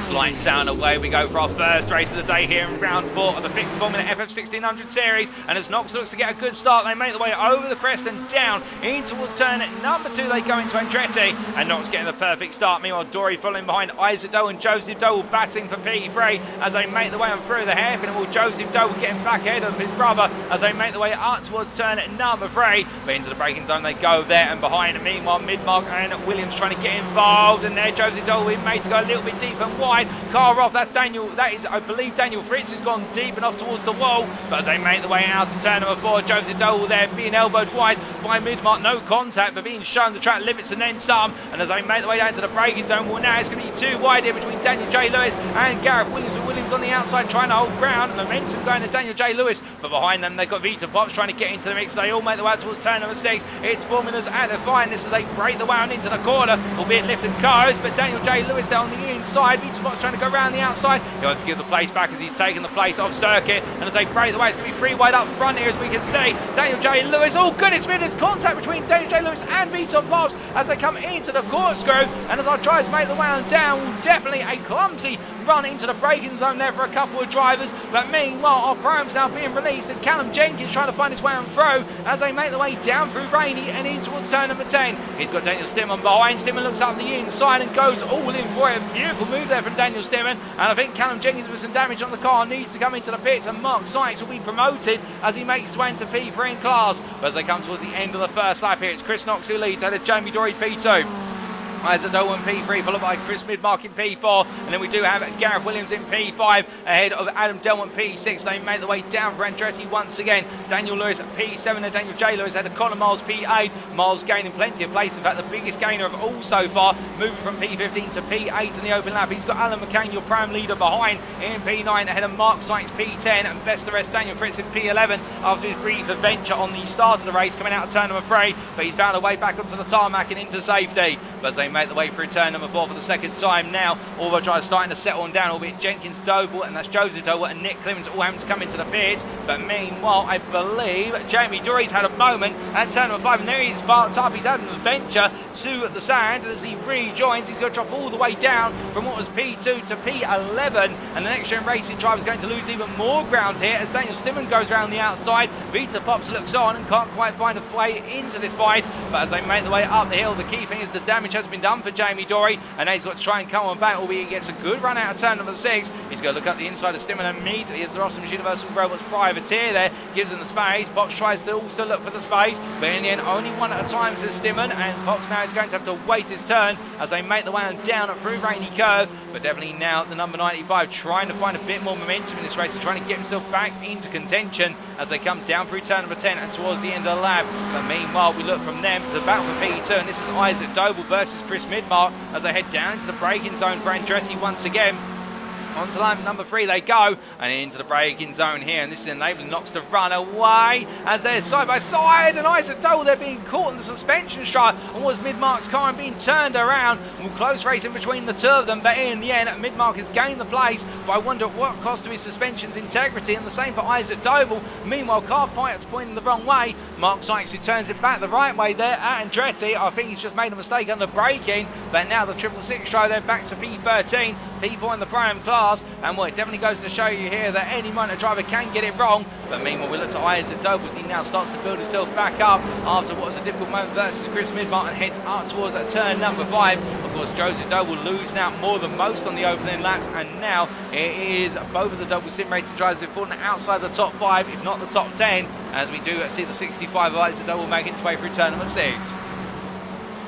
Lights out and away we go for our first race of the day here in round 4 of the fixed formula FF1600 series. And as Knox looks to get a good start, they make their way over the crest and down in towards turn number 2. They go into Andretti, and Knox getting the perfect start. Meanwhile, Dory following behind Isaac Doble and Joseph Doble batting for P3 as they make their way on through the hairpin. And Joseph Doble getting back ahead of his brother as they make their way up towards turn number 3. But into the braking zone they go there and behind. And meanwhile, Midmark and Williams trying to get involved, and there Joseph Doble made to go a little bit deep and wide. Car off, that's Daniel, that is, I believe, Daniel Fritz has gone deep enough towards the wall, but as they make their way out to turn number 4, Joseph Doble there being elbowed wide by Midmark, no contact, but being shown the track limits and then some, and as they make their way down to the braking zone, well, now it's going to be too wide here between Daniel J. Lewis and Gareth Williams, and Williams on the outside trying to hold ground, momentum going to Daniel J. Lewis, but behind them they've got Vita Pops trying to get into the mix. They all make their way out towards turn number 6. It's formulas at their finest as they break the wound into the corner, albeit lift and coast, but Daniel J. Lewis there on the inside, Vita Pops trying to go around the outside. He'll have to give the place back as he's taken the place off circuit, and as they break the way, it's going to be 3 wide up front here as we can see. Daniel J. Lewis, oh goodness me, there's contact between Daniel J. Lewis and Vita Pops as they come into the corkscrew, and as our drivers make the wound down, definitely a clumsy run into the braking zone there for a couple of drivers, but meanwhile our program's now being released and Callum Jenkins trying to find his way on through as they make their way down through Rainey and in towards turn number 10. He's got Daniel Stimman behind. Stimman looks up the inside and goes all in for it. Beautiful move there from Daniel Stimman, and I think Callum Jenkins with some damage on the car needs to come into the pits, and Mark Sykes will be promoted as he makes his way into P3 in class. But as they come towards the end of the first lap here, it's Chris Knox who leads out of Jamie Dory P2. Isaac Doble in P3, followed by Chris Midmark in P4, and then we do have Gareth Williams in P5, ahead of Adam Delmont P6. They make their way down for Andretti once again. Daniel Lewis at P7 and Daniel J. Lewis ahead of Connor Miles P8. Miles gaining plenty of place, in fact the biggest gainer of all so far, moving from P15 to P8 in the open lap. He's got Alan McCain, your prime leader, behind in P9, ahead of Mark Sykes P10, and best the rest Daniel Fritz in P11 after his brief adventure on the start of the race, coming out of turn number 3, but he's found a way back onto the tarmac and into safety. But as they make the way through turn number 4 for the second time now, all the drivers starting to settle on down, albeit Jenkins, Doble, and that's Joseph Doble and Nick Clemens all having to come into the pits. But meanwhile, I believe Jamie Dory's had a moment at turn number 5, and there he's parked up. He's had an adventure to the sand, and as he rejoins, he's going to drop all the way down from what was P2 to P11, and the NXTGEN Racing driver is going to lose even more ground here as Daniel Stimman goes around the outside. Vita Pops looks on and can't quite find a way into this fight, but as they make their way up the hill, the key thing is the damage has been done for Jamie Dory, and now he's got to try and come on back, albeit he gets a good run out of turn number 6. He's going to look up the inside of Stimman, and immediately as the Rossum's Universal Robots privateer there gives him the space. Pops tries to also look for the space, but in the end only one at a time to Stimman, and Pops now is going to have to wait his turn as they make the way on down through Rainy Curve. But definitely now the number 95 trying to find a bit more momentum in this race and trying to get himself back into contention as they come down through turn number 10 and towards the end of the lap. But meanwhile we look from them to the battle for P2, and this is Isaac Doble versus Chris Midmark as they head down into the braking zone for Andretti once again. Onto lap number 3 they go, and into the braking zone here, and this is enabling Knox to run away as they're side by side, and Isaac Doble they're being caught in the suspension strut and was Midmark's car and being turned around. Well, close racing between the two of them, but in the end Midmark has gained the place, but I wonder what cost of his suspension's integrity, and the same for Isaac Doble. Meanwhile, car pilots pointing the wrong way. Mark Sykes who turns it back the right way there at Andretti. I think he's just made a mistake on the braking, but now the 666 drive then back to P13, P4 in the Pro-Am class, and well, it definitely goes to show you here that any minor driver can get it wrong. But meanwhile, we look to Isaac Doble as he now starts to build himself back up after what was a difficult moment versus Chris Midmark, and heads up towards that turn number 5. Of course, Joseph Doble losing out more than most on the opening laps, and now it is both of the Double Sim Racing drivers who've fallen outside the top 5, if not the top 10, as we do see the 65 of Isaac Doble making its way through turn number 6.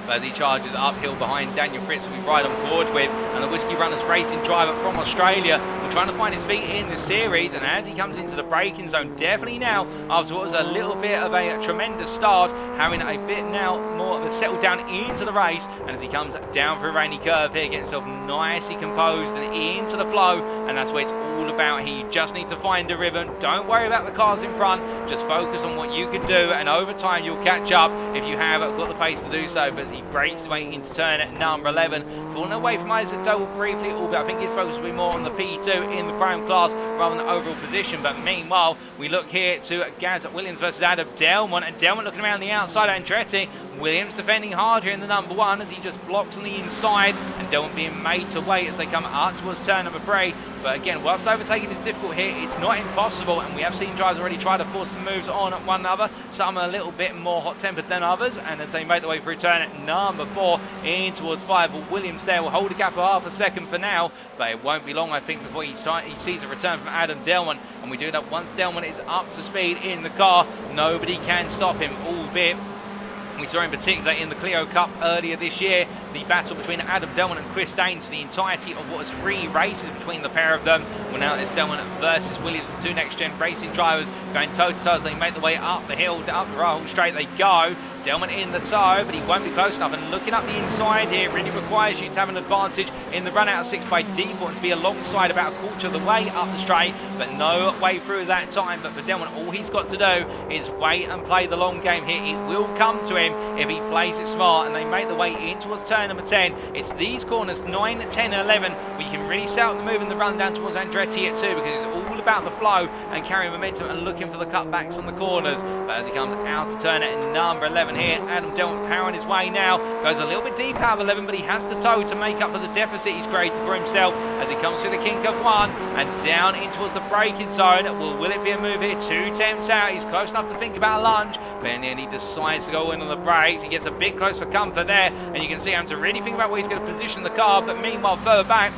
As he charges uphill behind Daniel Fritz, who we ride on board with, and the Whiskey Runners Racing driver from Australia, will trying to find his feet in this series. And as he comes into the braking zone, definitely now, after what was a little bit of a tremendous start, having a bit now more of a settle down into the race, and as he comes down through Rainy Curve here, getting himself nicely composed and into the flow, and that's where it's all about here. You just need to find a rhythm. Don't worry about the cars in front. Just focus on what you can do, and over time you'll catch up if you have got the pace to do so. But as he breaks his way into turn at number 11, falling away from Isaac Doble briefly, albeit I think his focus will be more on the P2 in the prime class rather than the overall position. But meanwhile, we look here to Gaz Williams versus Adam Delmont, and Delmont looking around the outside. Andretti, Williams defending hard here in the number 1 as he just blocks on the inside, and Delmont being made to wait as they come up towards turn number 3. But again, whilst overtaking is difficult here, it's not impossible, and we have seen drivers already try to force some moves on one another. Some are a little bit more hot-tempered than others, and as they make their way through turn at number 4 in towards 5, well, Williams there will hold a gap of half a second for now, but it won't be long, I think, before he sees a return from Adam Delmont. And we do that once Delmont is up to speed in the car, nobody can stop him, albeit we saw in particular in the Clio Cup earlier this year, the battle between Adam Delmont and Chris Daines for the entirety of what was 3 races between the pair of them. Well, now it's Delmont versus Williams, the 2 next-gen racing drivers going toe-to-toe as they make their way up the hill, up the roll, straight they go. Delmont in the toe, but he won't be close enough, and looking up the inside here really requires you to have an advantage in the run out of 6 by default and to be alongside about a quarter of the way up the straight, but no way through that time. But for Delmont, all he's got to do is wait and play the long game here. It will come to him if he plays it smart, and they make the way in towards turn number 10. It's these corners 9, 10, 11 where you can really start the move in the run down towards Andretti at 2, because it's all about the flow and carrying momentum and looking for the cutbacks on the corners. But as he comes out to turn at number 11 here, Adam Delmont powering his way now, goes a little bit deep out of 11, but he has the toe to make up for the deficit he's created for himself as he comes through the kink of 1 and down in towards the braking zone. Well, will it be a move here? 2 attempts out. He's close enough to think about a lunge, but in the end he decides to go in on the brakes. He gets a bit close for comfort there, and you can see him to really think about where he's going to position the car. But meanwhile, further back,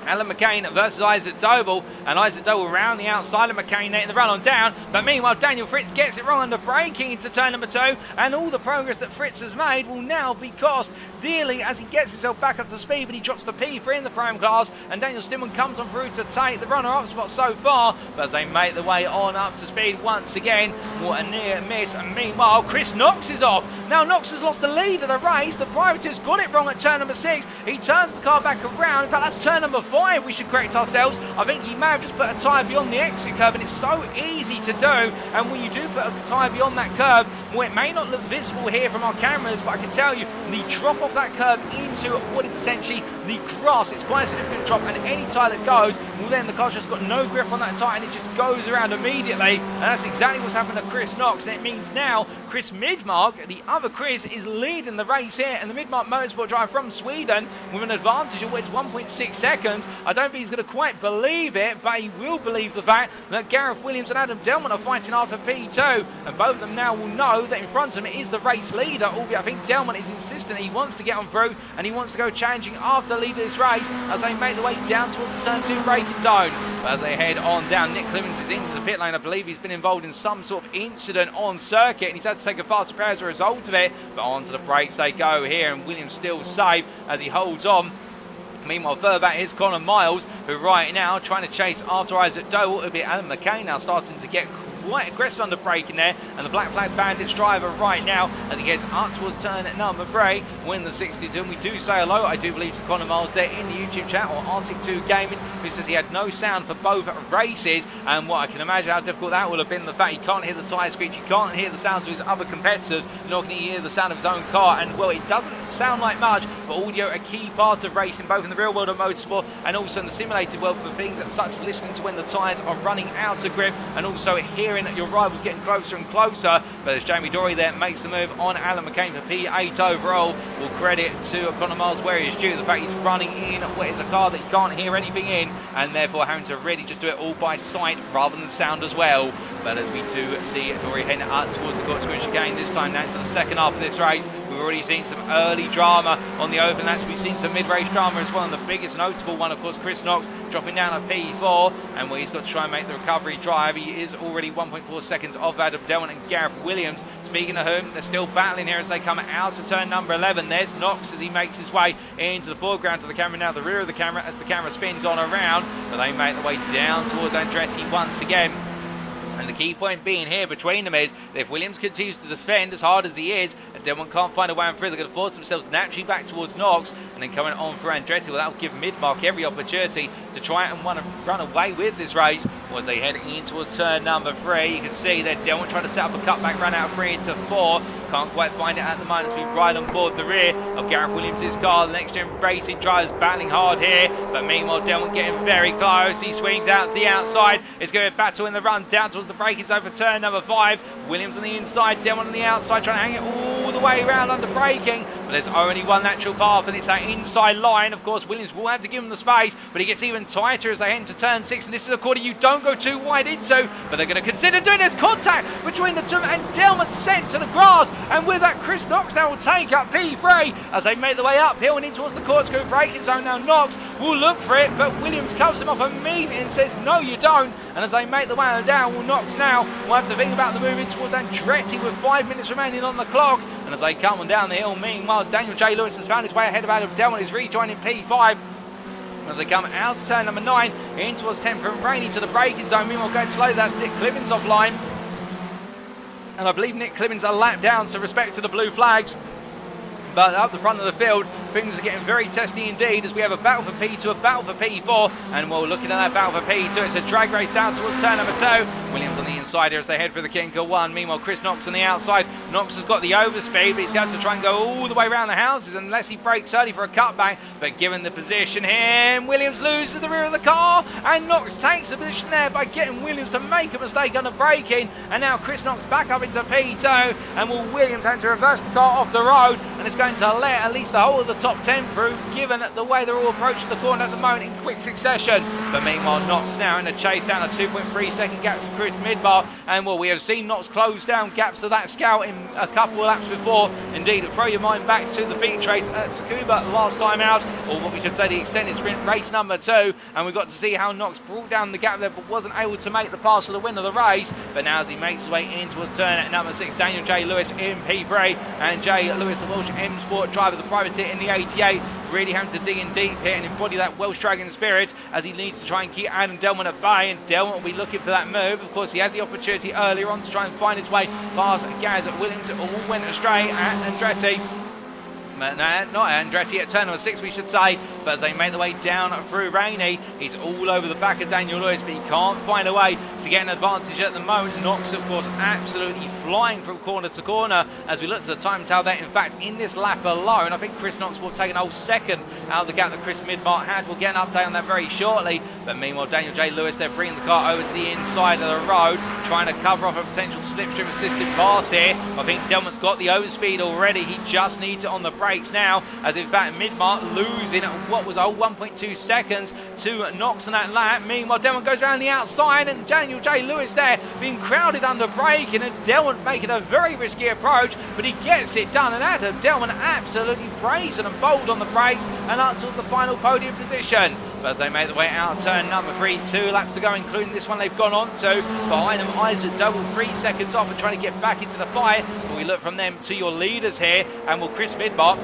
Alan McCain versus Isaac Doble, and Isaac Doble around the outside of McCain there in the run on down. But meanwhile, Daniel Fritz gets it wrong under braking into turn number 2, and all the progress that Fritz has made will now be cost dearly as he gets himself back up to speed, but he drops the P3 in the prime class, and Daniel Stillman comes on through to take the runner-up spot so far. But as they make their way on up to speed once again, what a near miss. And meanwhile, Chris Knox is off. Now Knox has lost the lead of the race. The privateer's got it wrong at turn number 6. He turns the car back around. In fact, that's turn number 5. We should correct ourselves. I think he may have just put a tyre beyond the exit curve, and it's so easy to do. And when you do put a tyre beyond that curve, well, it may not look visible here from our cameras, but I can tell you the drop off that curve into what is essentially the grass, it's quite a significant drop, and any tyre that goes, well, then the car's just got no grip on that tyre and it just goes around immediately. And that's exactly what's happened to Chris Knox, and it means now Chris Midmark, the other Chris, is leading the race here, and the Midmark Motorsport driver from Sweden with an advantage of 1.6 seconds. I don't think he's going to quite believe it, but he will believe the fact that Gareth Williams and Adam Delmont are fighting after P2, and both of them now will know that in front of him is the race leader, albeit I think Delmont is insistent he wants to get on through and he wants to go challenging after the lead of this race as they make their way down towards the turn 2 braking zone. But as they head on down, Nick Clemens is into the pit lane. I believe he's been involved in some sort of incident on circuit and he's had to take a fast repair as a result of it, but onto the brakes they go here, and Williams still safe as he holds on. Meanwhile, further back is Connor Miles, who right now trying to chase after Isaac Doble. It'll be Alan McCain now starting to get quite aggressive under braking there, and the Black Flag Bandits driver right now as he gets up towards turn at number 3, win the 62. And we do say hello, I do believe, to Connor Miles there in the YouTube chat, or Arctic2 Gaming, who says he had no sound for both races, and what I can imagine how difficult that would have been, the fact he can't hear the tyre screech, he can't hear the sounds of his other competitors, nor can he hear the sound of his own car. And well, it doesn't sound like much, but audio a key part of racing, both in the real world of motorsport and also in the simulated world, for things such as listening to when the tyres are running out of grip, and also hearing your rivals getting closer and closer. But as Jamie Dory there makes the move on Alan McCain for P8 overall, we'll credit to Connor Miles where he is due, the fact he's running in what is a car that he can't hear anything in, and therefore having to really just do it all by sight rather than sound as well. But as we do see Dory heading up towards the Corkscrew chicane, this time now to the second half of this race, we've already seen some early drama on the open laps. We've seen some mid-race drama as well, and the biggest notable one, of course, Chris Knox dropping down a P4, and where he's got to try and make the recovery drive. He is already 1.4 seconds off Adam Delmont and Gareth Williams. Speaking of whom, they're still battling here as they come out to turn number 11. There's Knox as he makes his way into the foreground to the camera, now the rear of the camera as the camera spins on around, but they make their way down towards Andretti once again. And the key point being here between them is that if Williams continues to defend as hard as he is, and Delmont can't find a way through, they're going to force themselves naturally back towards Knox, and then coming on for Andretti. Well, that'll give Midmark every opportunity to try and run away with this race. As they head in towards turn number 3, you can see that Delmont trying to set up a cutback run out of 3 into 4. Can't quite find it at the moment as we ride on board the rear of Gareth Williams' car. The next gen racing drivers battling hard here, but meanwhile Delmont getting very close. He swings out to the outside. It's going to battle in the run down towards the braking zone for turn number 5. Williams on the inside, Delmont on the outside, trying to hang it all the way around under braking. But there's only one natural path, and it's that inside line. Of course, Williams will have to give him the space, but he gets even tighter as they head into turn 6. And this is a corner you don't go too wide into, but they're going to consider doing this. Contact between the two, and Delmont sent to the grass. And with that, Chris Knox now will take up P3 as they make their way uphill and in towards the Corkscrew braking zone. Now Knox will look for it, but Williams covers him off immediately and says, no, you don't. And as they make the way down, well, Knox now will have to think about the move in towards Andretti with 5 minutes remaining on the clock. And as they come on down the hill, meanwhile, Daniel J. Lewis has found his way ahead of Adam Delmont. Is rejoining P5. As they come out to turn number 9, in towards 10 from Rainey to the braking zone. Meanwhile, going slow, that's Nick Clibbins offline. And I believe Nick Clibbins a lap down, so respect to the blue flags. But up the front of the field, things are getting very testy indeed as we have a battle for P2, a battle for P4, and we're looking at that battle for P2. It's a drag race down towards turn number 2. Williams on the inside here as they head for the Kinker 1. Meanwhile, Chris Knox on the outside. Knox has got the overspeed, but he's going to try and go all the way around the houses unless he breaks early for a cutback. But given the position here, Williams loses the rear of the car, and Knox takes the position there by getting Williams to make a mistake on the braking. And now Chris Knox back up into P2, and will Williams have to reverse the car off the road, and it's going to let at least the whole of the top 10 through, given the way they're all approaching the corner at the moment in quick succession. But meanwhile, Knox now in a chase down a 2.3 second gap to Chris Midmark, and well, we have seen Knox close down gaps to that Scout in a couple of laps before. Indeed, throw your mind back to the feature race at Tsukuba last time out, or what we should say, the extended sprint race number 2, and we got to see how Knox brought down the gap there but wasn't able to make the pass to the win of the race. But now as he makes his way in towards turn at number 6, Daniel J. Lewis in P3, and J. Lewis, the Welsh M Sport driver, the privateer in the 88, really having to dig in deep here and embody that Welsh Dragon spirit as he needs to try and keep Adam Delmont at bay, and Delmont will be looking for that move. Of course, he had the opportunity earlier on to try and find his way past Gaz Williams. It all went astray at Andretti. Not Andretti at turn number 6, we should say. But as they make their way down through Rainey, he's all over the back of Daniel Lewis, but he can't find a way to get an advantage at the moment. Knox, of course, absolutely flying from corner to corner as we look to the time tell that, in fact, in this lap alone, I think Chris Knox will take an whole second out of the gap that Chris Midmark had. We'll get an update on that very shortly. But meanwhile, Daniel J. Lewis, they're bringing the car over to the inside of the road, trying to cover off a potential slipstream assisted pass here. I think Delmont's got the overspeed already. He just needs it on the brakes now, as in fact Midmark losing what was a 1.2 seconds to Knox on that lap. Meanwhile, Delmont goes around the outside, and Daniel J. Lewis there being crowded under braking, and Delmont making a very risky approach, but he gets it done. And Adam Delmont absolutely brazen and bold on the brakes, and up towards the final podium position. But as they make their way out of turn number 3, 2 laps to go, including this one they've gone on to. Behind them, Isaac Doble 3 seconds off and trying to get back into the fight. But we look from them to your leaders here, and will Chris Midmark,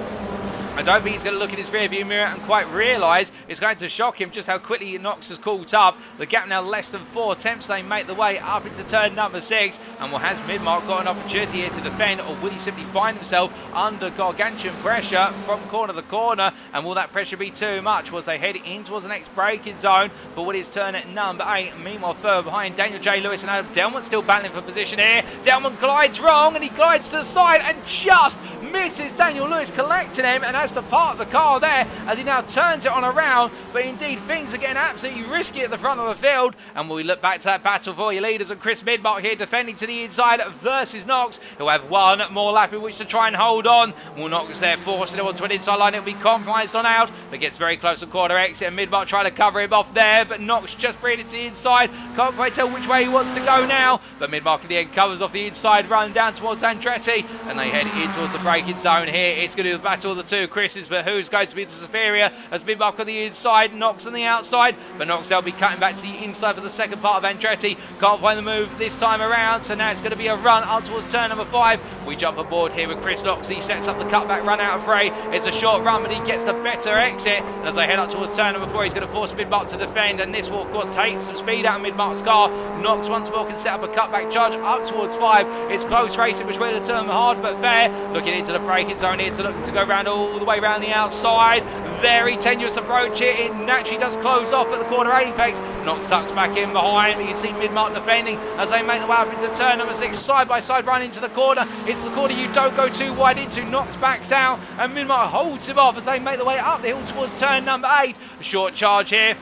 I don't think he's going to look in his rear view mirror and quite realise it's going to shock him just how quickly Knox has caught up. The gap now less than 4 attempts. They make the way up into turn number 6. And well, has Midmark got an opportunity here to defend, or will he simply find himself under gargantuan pressure from corner to corner? And will that pressure be too much as they head in towards the next braking zone for what is turn at number 8? Meanwhile, further behind, Daniel J. Lewis and Adam Delmont still battling for position here. Delmont glides wrong, and he glides to the side and just misses Daniel Lewis, collecting him, and has to park the car there as he now turns it on around. But indeed, things are getting absolutely risky at the front of the field. And we look back to that battle for your leaders, and Chris Midmark here defending to the inside versus Knox, who have one more lap in which to try and hold on. Well, Knox there forcing it onto an inside line. It'll be compromised on out, but gets very close to quarter exit, and Midmark trying to cover him off there, but Knox just bringing it to the inside. Can't quite tell which way he wants to go now, but Midmark in the end covers off the inside run down towards Andretti, and they head in towards the braking braking zone here. It's going to be the battle of the two Chris's, but who's going to be the superior? As Midmark on the inside, Knox on the outside, but Knox will be cutting back to the inside for the second part of Andretti. Can't find the move this time around, so now it's going to be a run up towards turn number 5. We jump aboard here with Chris Knox. He sets up the cutback run out of Frey. It's a short run, but he gets the better exit. And as they head up towards turn number 4, he's going to force Midmark to defend, and this will, of course, take some speed out of Midmark's car. Knox once more can set up a cutback charge up towards 5. It's close racing, which will turn hard but fair. Looking into the braking zone here to look to go round all the way around the outside. Very tenuous approach here. It naturally does close off at the corner apex. Knox tucks back in behind. You can see Midmark defending as they make the way up into turn number 6. Side by side run into the corner. It's the corner you don't go too wide into. Knox backs out and Midmark holds him off as they make the way up the hill towards turn number 8. A short charge here.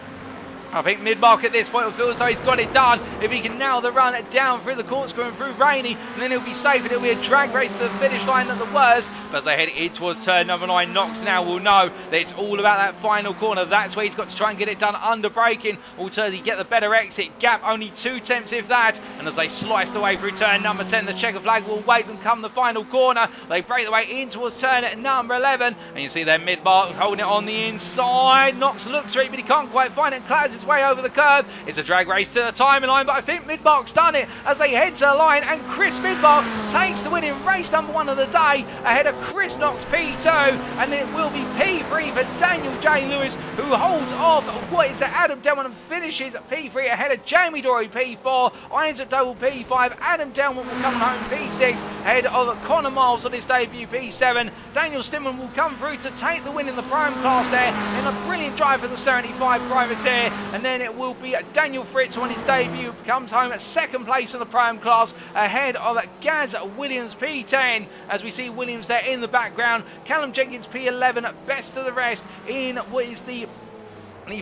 I think Midmark at this point will feel as though he's got it done. If he can nail the run down through the corkscrew and through Rainey, and then he'll be safe and it'll be a drag race to the finish line at the worst. But as they head in towards turn number 9, Knox now will know that it's all about that final corner. That's where he's got to try and get it done under braking. Alternatively, get the better exit. Gap only 2 tenths if that. And as they slice the way through turn number 10, the checker flag will wait them come the final corner. They break the way in towards turn at number 11. And you see there Midmark holding it on the inside. Knox looks for it, but he can't quite find it. Clouds its way over the curve. It's a drag race to the timing line, but I think Midmark's done it as they head to the line, and Chris Midmark takes the win in race number 1 of the day ahead of Chris Knox P2, and then it will be P3 for Daniel J. Lewis, who holds off what is Adam Delman and finishes P3 ahead of Jamie Dory P4, Isaac Doble P5, Adam Delman will come home P6 ahead of Connor Miles on his debut P7. Daniel Stimman will come through to take the win in the prime class there in a brilliant drive for the 75 privateer, and then it will be Daniel Fritz on his debut, comes home at 2nd place in the prime class ahead of Gaz Williams P10, as we see Williams there in the background. Callum Jenkins P11, best of the rest in what is the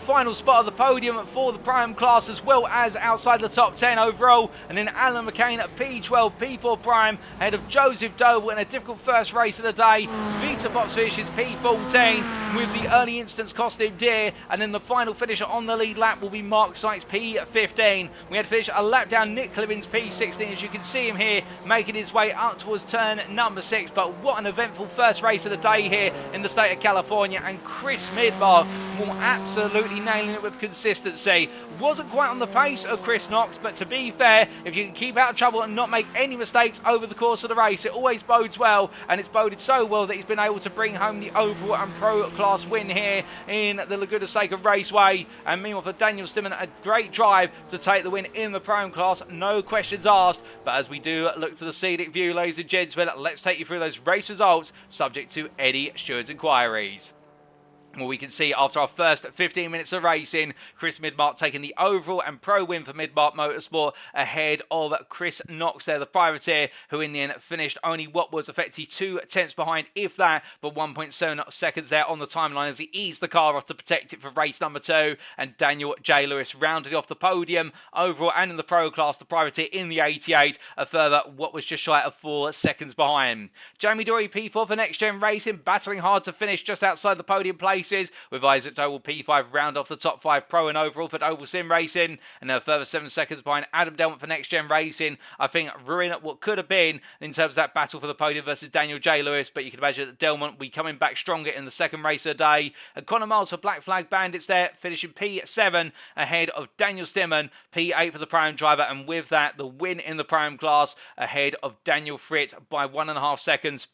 final spot of the podium for the prime class, as well as outside the top 10 overall. And then Alan McCain at P12, P4 prime ahead of Joseph Doble in a difficult first race of the day. Vita Box finishes P14 with the early instance cost him dear, and then the final finisher on the lead lap will be Mark Sykes P15. We had to finish a lap down Nick Clibbins P16, as you can see him here making his way up towards turn number 6. But what an eventful first race of the day here in the state of California, and Chris Midmark will absolutely nailing it with consistency. Wasn't quite on the pace of Chris Knox, but to be fair, if you can keep out of trouble and not make any mistakes over the course of the race, it always bodes well, and it's boded so well that he's been able to bring home the overall and pro class win here in the Laguna Seca Raceway. And meanwhile for Daniel Stimman, a great drive to take the win in the prime class, no questions asked. But as we do look to the scenic view, ladies and gentlemen, let's take you through those race results subject to Eddie Steward's inquiries. Well, we can see after our first 15 minutes of racing, Chris Midmark taking the overall and pro win for Midmark Motorsport ahead of Chris Knox there, the privateer, who in the end finished only what was effectively 2 tenths behind, if that, but 1.7 seconds there on the timeline as he eased the car off to protect it for race number 2. And Daniel J. Lewis rounded off the podium overall and in the pro class, the privateer in the 88, a further what was just shy of 4 seconds behind. Jamie Dory P4 for NXTGEN Racing, battling hard to finish just outside the podium place, with Isaac Doble P5 round off the top 5 pro and overall for Doble Sim Racing, and then a further 7 seconds behind Adam Delman for NXTGEN Racing. I think ruining what could have been in terms of that battle for the podium versus Daniel J. Lewis, but you can imagine that Delman will be coming back stronger in the second race of the day. And Connor Miles for Black Flag Bandits there, finishing P7 ahead of Daniel Stimman, P8 for the prime driver, and with that the win in the prime class ahead of Daniel Fritz by 1.5 seconds.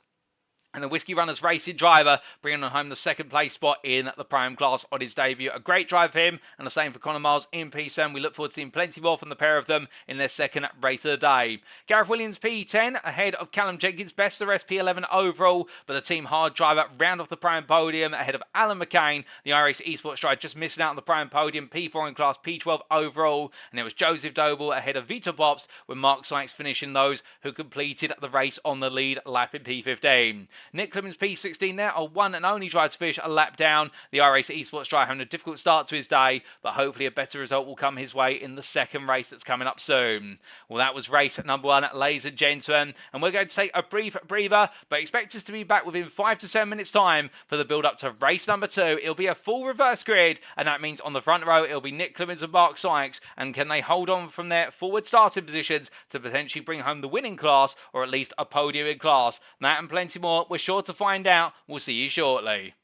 And the Whiskey Runners Racing driver bringing on home the second place spot in the prime class on his debut. A great drive for him, and the same for Connor Miles in P7. We look forward to seeing plenty more from the pair of them in their second race of the day. Gareth Williams P10 ahead of Callum Jenkins, best of the rest P11 overall, but the team hard driver round off the prime podium ahead of Alan McCain, the iRacing Esports driver, just missing out on the prime podium, P4 in class, P12 overall, and there was Joseph Doble ahead of Vita Pops, with Mark Sykes finishing those who completed the race on the lead lap in P15. Nick Clemens P16 there, a one and only drive to finish a lap down. The iRacing Esports driver having a difficult start to his day, but hopefully a better result will come his way in the second race that's coming up soon. Well, that was race number 1, ladies and gentlemen, and we're going to take a brief breather, but expect us to be back within 5 to 7 minutes time for the build up to race number 2. It'll be a full reverse grid, and that means on the front row it'll be Nick Clemens and Mark Sykes, and can they hold on from their forward starting positions to potentially bring home the winning class, or at least a podium in class? That and plenty more what? We're sure to find out. We'll see you shortly.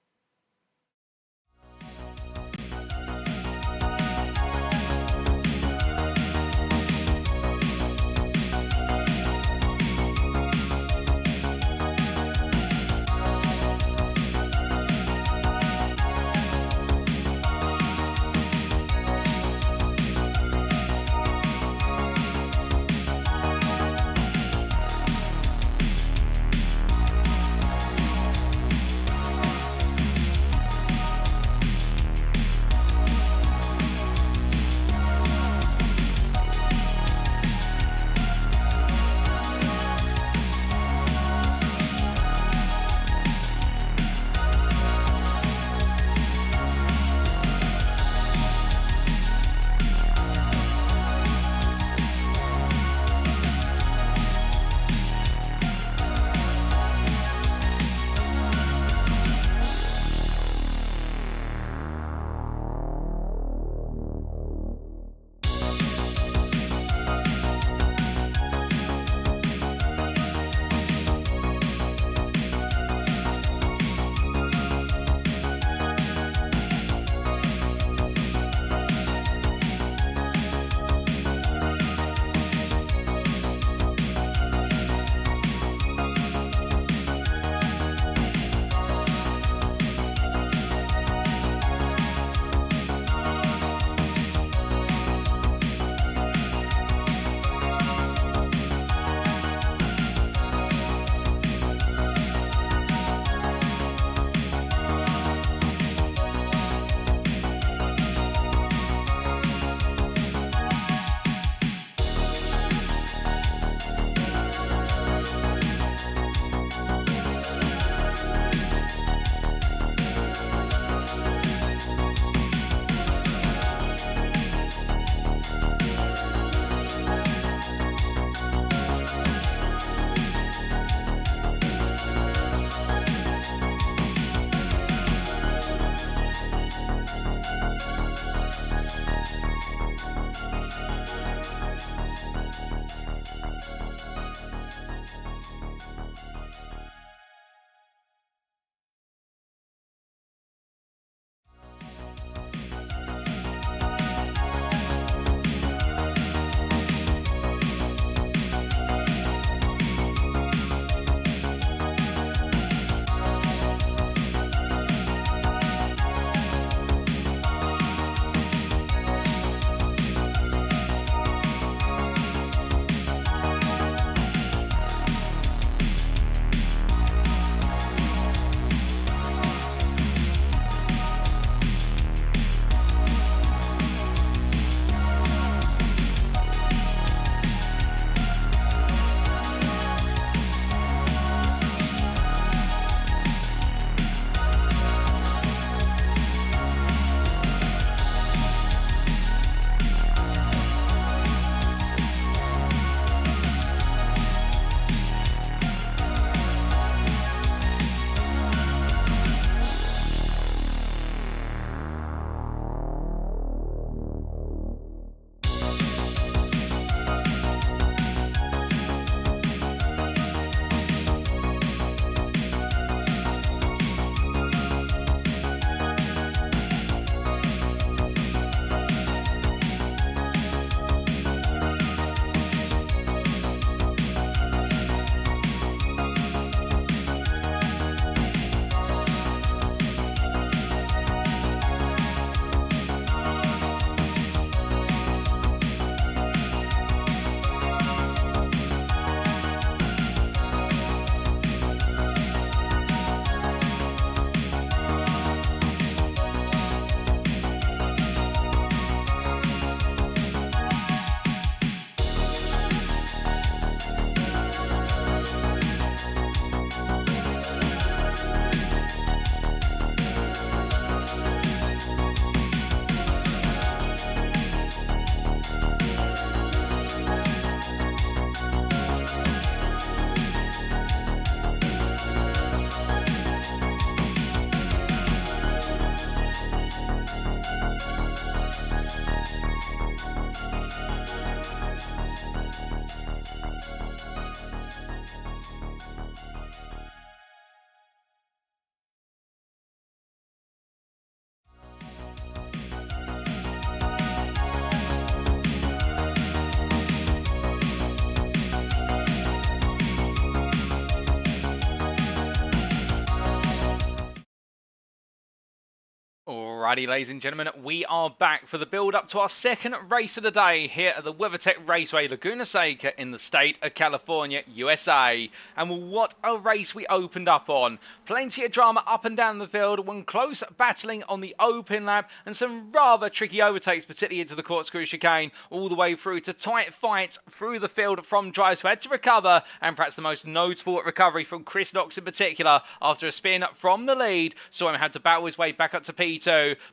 Alrighty, ladies and gentlemen, we are back for the build-up to our second race of the day here at the WeatherTech Raceway Laguna Seca in the state of California, USA. And what a race we opened up on. Plenty of drama up and down the field, one close battling on the open lap, and some rather tricky overtakes, particularly into the Corkscrew chicane, all the way through to tight fights through the field from drivers who had to recover, and perhaps the most notable recovery from Chris Knox in particular, after a spin from the lead, saw him have to battle his way back up to P2,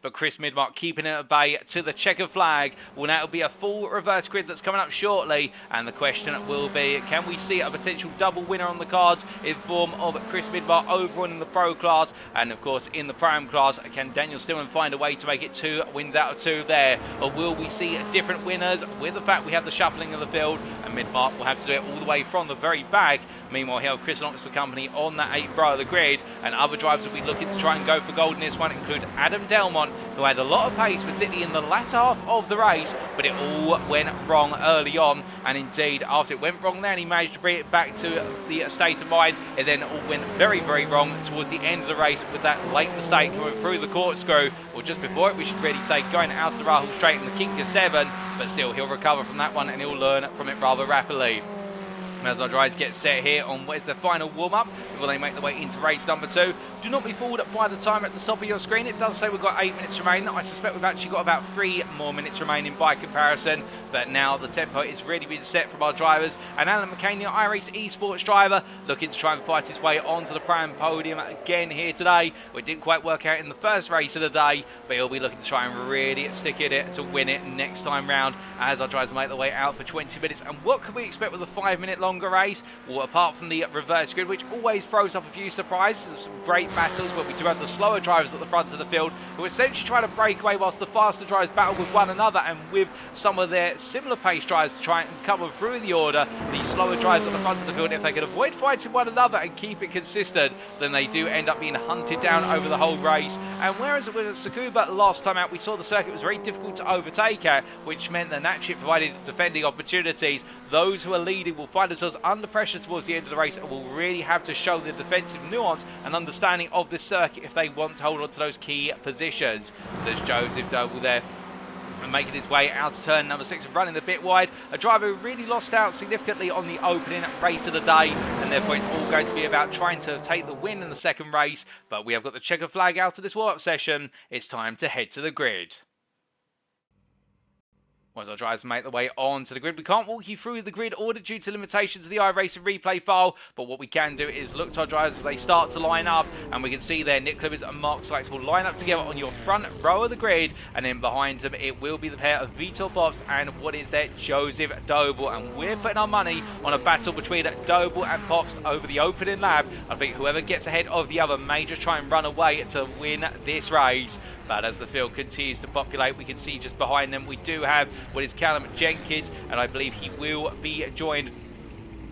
but Chris Midmark keeping it at bay to the checker flag. Well, now it'll be a full reverse grid that's coming up shortly, and the question will be, can we see a potential double winner on the cards in form of Chris Midmark overrunning the pro class, and of course in the pram class, can Daniel Stillman find a way to make it 2 wins out of 2 there, or will we see different winners with the fact we have the shuffling of the field, and Midmark will have to do it all the way from the very back. Meanwhile, he'll have Chris Knox for company on that 8th row of the grid, and other drivers will be looking to try and go for gold in this one include Adam Delmont, who had a lot of pace, particularly in the latter half of the race, but it all went wrong early on, and indeed, after it went wrong there and he managed to bring it back to the state of mind, it then all went very, very wrong towards the end of the race with that late mistake coming through the Corkscrew, or just before it, we should really say, going out to the Rahul straight in the kink of 7, but still, he'll recover from that one and he'll learn from it rather rapidly. As our drivers get set here on what is the final warm-up before they make their way into race number 2. Do not be fooled by the timer at the top of your screen. It does say we've got 8 minutes remaining. I suspect we've actually got about 3 more minutes remaining by comparison. But now the tempo is really being set from our drivers. And Alan McCain, the iRacing esports driver, looking to try and fight his way onto the pram podium again here today. It didn't quite work out in the first race of the day, but he'll be looking to try and really stick in it to win it next time round as our drivers make their way out for 20 minutes. And what could we expect with a 5-minute longer race? Well, apart from the reverse grid, which always throws up a few surprises, some great battles, but we do have the slower drivers at the front of the field who essentially try to break away whilst the faster drivers battle with one another, and with some of their similar pace drivers to try and come through the order. The slower drivers at the front of the field, if they can avoid fighting one another and keep it consistent, then they do end up being hunted down over the whole race. And whereas with Tsukuba last time out, we saw the circuit was very difficult to overtake at, which meant that naturally provided defending opportunities, those who are leading will find themselves under pressure towards the end of the race and will really have to show the defensive nuance and understanding of this circuit if they want to hold on to those key positions. There's Joseph Doble there, and making his way out to turn number 6 and running a bit wide. A driver who really lost out significantly on the opening race of the day, and therefore it's all going to be about trying to take the win in the second race. But we have got the checker flag out of this warm-up session. It's time to head to the grid. As our drivers make their way onto the grid, we can't walk you through the grid order due to limitations of the iRacing replay file, but what we can do is look to our drivers as they start to line up, and we can see there Nick Clibbins and Mark Sykes will line up together on your front row of the grid, and then behind them it will be the pair of Vitor Pops and what is there, Joseph Doble, and we're putting our money on a battle between Doble and Pops over the opening lap. I think whoever gets ahead of the other may just try and run away to win this race. But as the field continues to populate, we can see just behind them we do have what is Callum Jenkins, and I believe he will be joined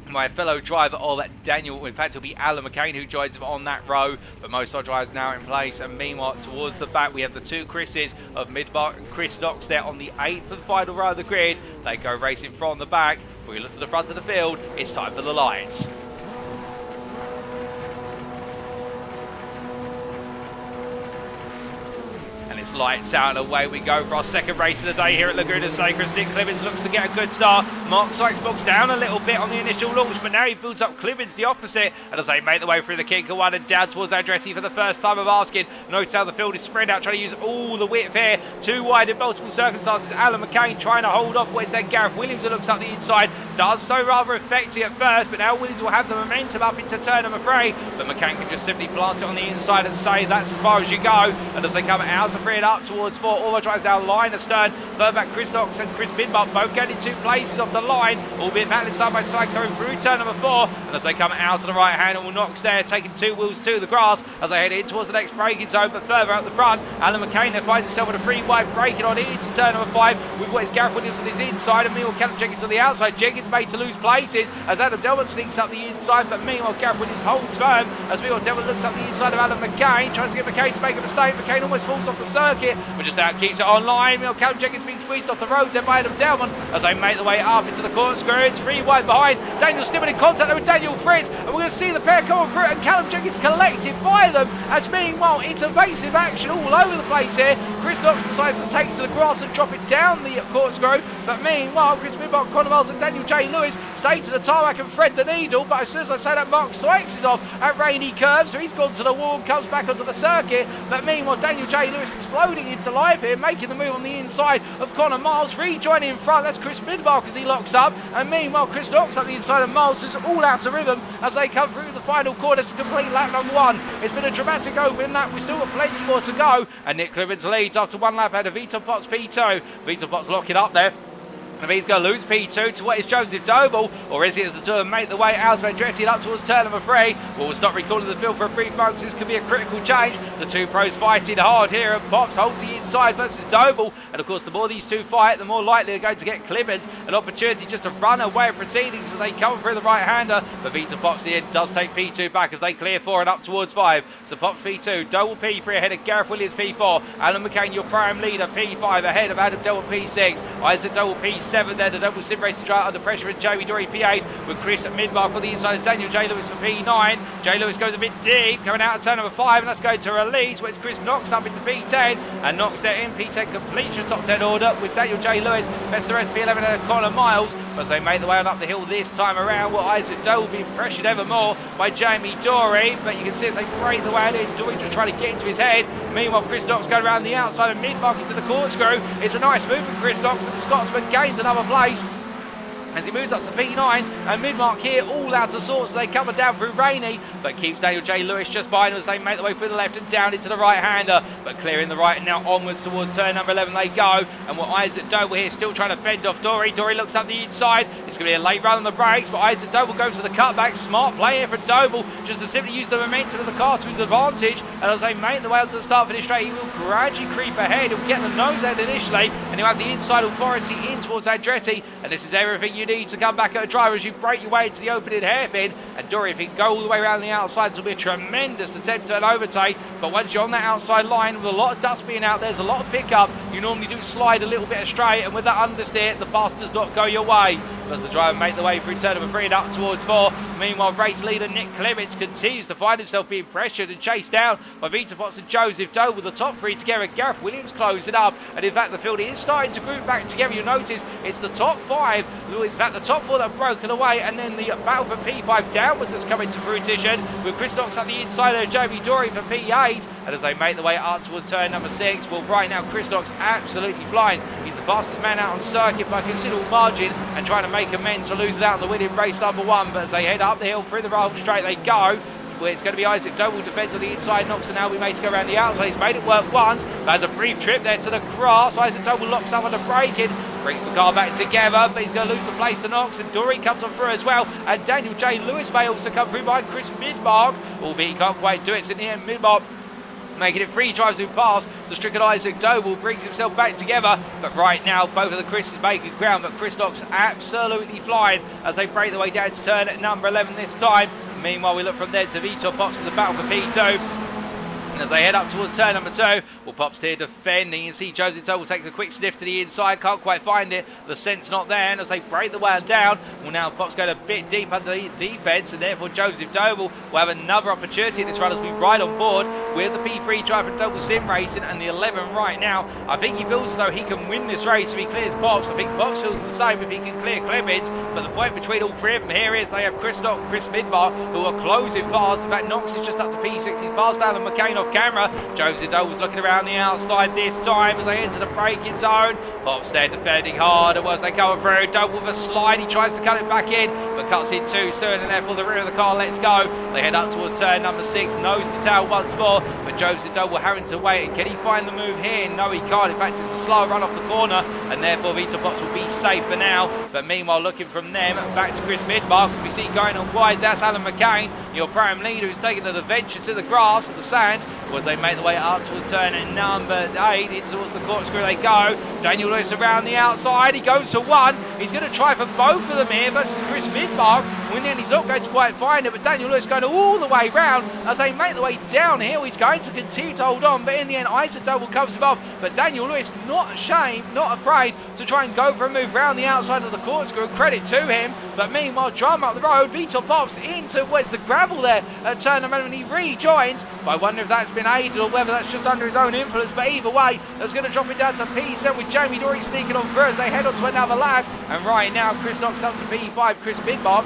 by my fellow driver of Daniel. In fact, it'll be Alan McCain who joins him on that row, but most of our drivers now in place. And meanwhile, towards the back, we have the 2 Chris's of Midmark and Chris Knox there on the 8th and final row of the grid. They go racing from the back. When we look to the front of the field, it's time for the lights. It's lights out and away we go for our second race of the day here at Laguna Seca as Nick Clibbins looks to get a good start. Mark Sykes bogs down a little bit on the initial launch, but now he builds up Clibbins the opposite, and as they make their way through the kink of 1 and down towards Andretti for the first time of asking. Notice how the field is spread out, trying to use all the width here. Too wide in multiple circumstances. Alan McCain trying to hold off what is then Gareth Williams who looks up the inside. Does so rather effectively at first, but now Williams will have the momentum up into turn number 3, but McCain can just simply plant it on the inside and say that's as far as you go. And as they come out of 3 and up towards 4, all the drives down line astern. Further back, Chris Knox and Chris Midmark both getting 2 places off the line, albeit battling side by side going through turn number 4. And as they come out to the right hand, and Knox there taking 2 wheels to the grass as they head in towards the next braking zone, but further out the front, Alan McCain there finds himself with a 3 wide braking on into turn number 5 with what is Gareth Williams on his inside, and meanwhile Callum Jenkins on the outside. Jenkins made to lose places as Adam Delmont sneaks up the inside, but meanwhile Gareth Williams holds firm as meanwhile Delmont looks up the inside of Alan McCain, tries to get McCain to make a mistake. McCain almost falls off the circuit, but just out keeps it online. Meanwhile Callum Jenkins being squeezed off the road there by Adam Delmont as they make their way up into the Corkscrew. It's 3 wide behind. Daniel Stillman in contact with Daniel Fritz, and we're going Lewis see the pair coming through, and Callum Jenkins collected by them, as meanwhile it's evasive action all over the place here. Chris Knox decides to take to the grass and drop it down the Corkscrew, but meanwhile Chris Midmark, Connor Miles and Daniel J. Lewis stay to the tarmac and thread the needle, but as soon as I say that, Mark Sykes is off at Rainy Curve, so he's gone to the wall and comes back onto the circuit, but meanwhile Daniel J. Lewis exploding into life here, making the move on the inside of Connor Miles, rejoining in front, that's Chris Midmark as he locks up, and meanwhile Chris Knox up the inside of Miles is all out of rhythm as they come through the final corner to complete lap number 1. It's been a dramatic opening lap, we've still got plenty more to go, and Nick Clemens leads after one lap out of Vito Potts P2. Vito Potts locking up there. And he's going to lose P2 to what is Joseph Doble, or is it as the two of them make the way out of Andretti and up towards turn number 3? Well, we'll stop recalling the field for a brief moment. This could be a critical change. The two pros fighting hard here, and Pops holds the inside versus Doble. And of course, the more these two fight, the more likely they're going to get Clemens an opportunity just to run away of proceedings as they come through the right-hander. But Vito Pops the end does take P2 back as they clear 4 and up towards 5. So Pops P2, Doble P3 ahead of Gareth Williams P4. Alan McCain, your prime leader, P5 ahead of Adam Doble P6. Isaac Doble P7 there, the Double Sim Racing driver under pressure, and Jamie Dory P8 with Chris Midmark on the inside of Daniel J. Lewis for P9. J. Lewis goes a bit deep, coming out of turn number 5, and that's going to release, where it's Chris Knox up into P10, and Knox there in P10 completes your top 10 order with Daniel J. Lewis, best of the rest P11 and Connor Miles, as they make the way on up the hill this time around. Well, Isaac Doe will be pressured ever more by Jamie Dory, but you can see as they break the way in, Dory just trying to get into his head. Meanwhile, Chris Knox going around the outside and Midmark into the Corkscrew. It's a nice move from Chris Knox, and the Scotsman gains another place as he moves up to P9, and Midmark here all out of sorts. They cover down through Rainey, but keeps Daniel J. Lewis just behind them as they make the way through the left and down into the right-hander, but clearing the right and now onwards towards turn number 11 they go. And what Isaac Doble here still trying to fend off Dory. Dory looks up the inside. It's going to be a late run on the brakes, but Isaac Doble goes to the cutback. Smart play here from Doble, just to simply use the momentum of the car to his advantage, and as they make the way onto the start-finish straight, he will gradually creep ahead. He'll get the nose out initially, and he'll have the inside authority in towards Andretti, and this is everything you need to come back at a driver as you break your way into the opening hairpin. And Dory, if he can go all the way around the outside, this will be a tremendous attempt at an overtake, but once you're on that outside line with a lot of dust being out, there's a lot of pickup, you normally do slide a little bit astray, and with that understeer, the bus does not go your way. As the driver make the way through turn number 3 and up towards 4. Meanwhile, race leader Nick Clements continues to find himself being pressured and chased down by Vito Potts and Joseph Doe, with the top 3 together. Gareth Williams closing up, and in fact the field is starting to group back together. You notice it's the top 5, in fact the top 4 that have broken away, and then the battle for P5 downwards that's coming to fruition, with Chris Knox at the inside of Jamie Dory for P8. And as they make the way up towards turn number 6, well, right now Chris Knox absolutely flying. He's the fastest man out on circuit by considerable margin, and trying to make amends to lose it out on the winning race number 1. But as they head up the hill through the roll straight they go, where it's going to be Isaac Doble defends on the inside. Knox and now we made to go around the outside. He's made it work once, but has a brief trip there to the cross. Isaac Doble locks up on the braking, brings the car back together, but he's going to lose the place to Knox, and Dory comes on through as well, and Daniel J. Lewis may also come through by Chris Midmark, albeit he can't quite do it. So in the end, Midmark making it 3 drives to pass. The stricken Isaac Doble brings himself back together, but right now both of the Chris's making ground, but Chris Knox absolutely flying as they break the way down to turn at number 11 this time. Meanwhile, we look from there to Vito Potts in the battle for P2. And as they head up towards turn number 2, well, Pops here defending. You see Joseph Doble takes a quick sniff to the inside, can't quite find it. The scent's not there, and as they break the way down, well, now Pops going a bit deep under the defence, and therefore Joseph Doble will have another opportunity in this run as we ride on board with the P3 driver from Double Sim Racing and the 11 right now. I think he feels as though he can win this race if he clears Pops. I think Pops feels the same if he can clear Clements, but the point between all 3 of them here is they have Chris Knox, Chris Midmark, who are closing fast. In fact, Knox is just up to P6, he's passed down the McCain off camera. Joseph Doe was looking around the outside this time as they enter the braking zone. Pops there defending hard, and as they go through, Doe with a slide, he tries to cut it back in, but cuts in too soon, and therefore the rear of the car lets go. They head up towards turn number 6, nose to tail once more, but Joseph Doe will having to wait. And can he find the move here? No, he can't. In fact, it's a slow run off the corner, and therefore Vito Potts will be safe for now. But meanwhile, looking from them back to Chris Midmark, as we see going on wide, that's Alan McCain, your prime leader, who's taken an adventure to the grass and the sand. as they make the way up towards turn number 8. In towards the Corkscrew they go. Daniel Lewis around the outside. He goes to one. He's going to try for both of them here versus Chris Midmark. In the end, he's not going to quite find it, but Daniel Lewis going all the way round as they make the way downhill. He's going to continue to hold on, but in the end, Doble comes him off. But Daniel Lewis, not ashamed, not afraid to try and go for a move round the outside of the Corkscrew. Credit to him. But meanwhile, drama up the road. Vito pops into where's the gravel there at turn number 11. He rejoins. But I wonder if that's been aided or whether that's just under his own influence. But either way, that's going to drop it down to P7 with Jamie Dory sneaking on through as they head on to another lap. And right now, Chris Knox up to P5, Chris Midmark.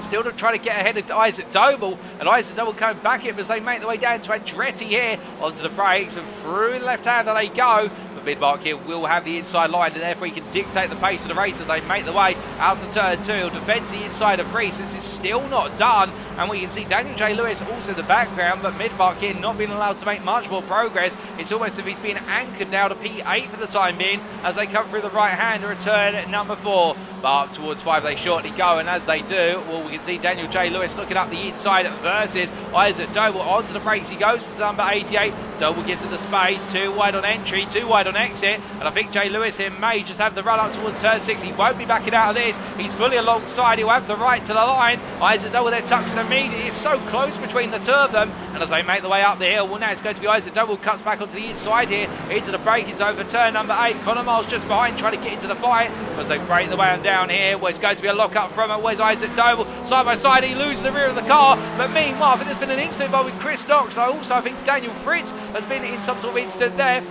Still to try to get ahead of Isaac Doble, and Isaac Doble coming back in as they make the way down to Andretti here onto the brakes, and through the left hander they go. But Midmark here will have the inside line, and therefore he can dictate the pace of the race as they make the way out to turn 2. Defends the inside of 3. This is still not done, and we can see Daniel J. Lewis also in the background, but Midmark here not being allowed to make much more progress. It's almost as if he's being anchored now to P8 for the time being as they come through the right hander at turn number 4. But up towards 5 they shortly go, and as they do, well, we can see Daniel J. Lewis looking up the inside versus Isaac Doble. Onto the brakes he goes to the number 88. Doble gets into space, 2 wide on entry, 2 wide on exit, and I think J. Lewis here may just have the run up towards turn 6. He won't be backing out of this. He's fully alongside. He'll have the right to the line. Isaac Doble there tucks in immediately. It's so close between the two of them, and as they make the way up the hill, well, now it's going to be Isaac Doble cuts back onto the inside here into the braking zone for turn number 8. Connor Miles just behind trying to get into the fight as they break the way on down here. Well, it's going to be a lock up from it. Where's Isaac Doble? Side by side, he loses the rear of the car, but meanwhile, I think there's been an incident involving Chris Knox. I think Daniel Fritz has been in some sort of incident there.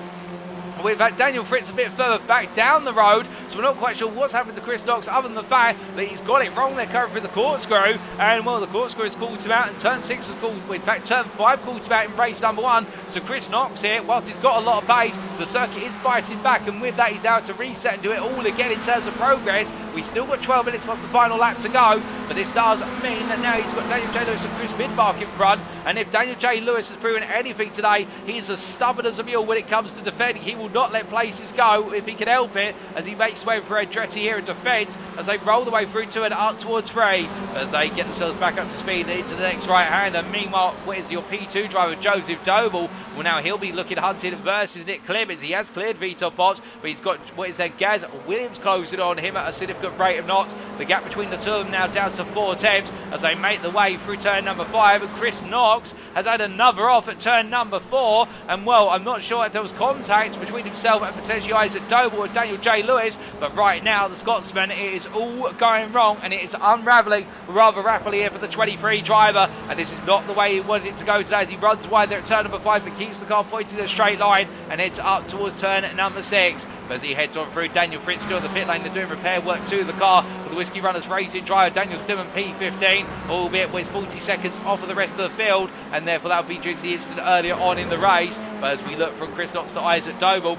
We've had Daniel Fritz a bit further back down the road, so we're not quite sure what's happened to Chris Knox other than the fact that he's got it wrong there coming through the Corkscrew, and well, the Corkscrew has called him out, and turn 6 has called, in fact turn 5 called him out in race number 1. So Chris Knox here, whilst he's got a lot of pace, the circuit is biting back, and with that he's now to reset and do it all again in terms of progress. We've still got 12 minutes past the final lap to go, but this does mean that now he's got Daniel J. Lewis and Chris Midmark in front, and if Daniel J. Lewis has proven anything today, he's as stubborn as a mule when it comes to defending. He will not let places go if he can help it, as he makes way for Andretti here in defence as they roll the way through 2 and up towards 3 as they get themselves back up to speed into the next right hander. Meanwhile, where's your P2 driver Joseph Doble? Well, now he'll be looking hunted versus Nick Clemens. He has cleared Vito Potts, but he's got what is there Gaz Williams closing on him at a significant rate of knots. The gap between the two of them now down to 4 tenths as they make the way through turn number 5, and Chris Knox has had another off at turn number 4, and well, I'm not sure if there was contact between himself and potentially Isaac Doble or Daniel J. Lewis, but right now the Scotsman, it is all going wrong and it is unravelling rather rapidly here for the 23 driver, and this is not the way he wanted it to go today as he runs wide there at turn number 5 but keeps the car pointed in a straight line and heads up towards turn number 6. As he heads on through, Daniel Fritz still in the pit lane. They're doing repair work to the car with the Whiskey Runners Racing driver Daniel Stimman P15, albeit with 40 seconds off of the rest of the field, and therefore that will be due to the incident earlier on in the race. But as we look from Chris Knox to Isaac Doble,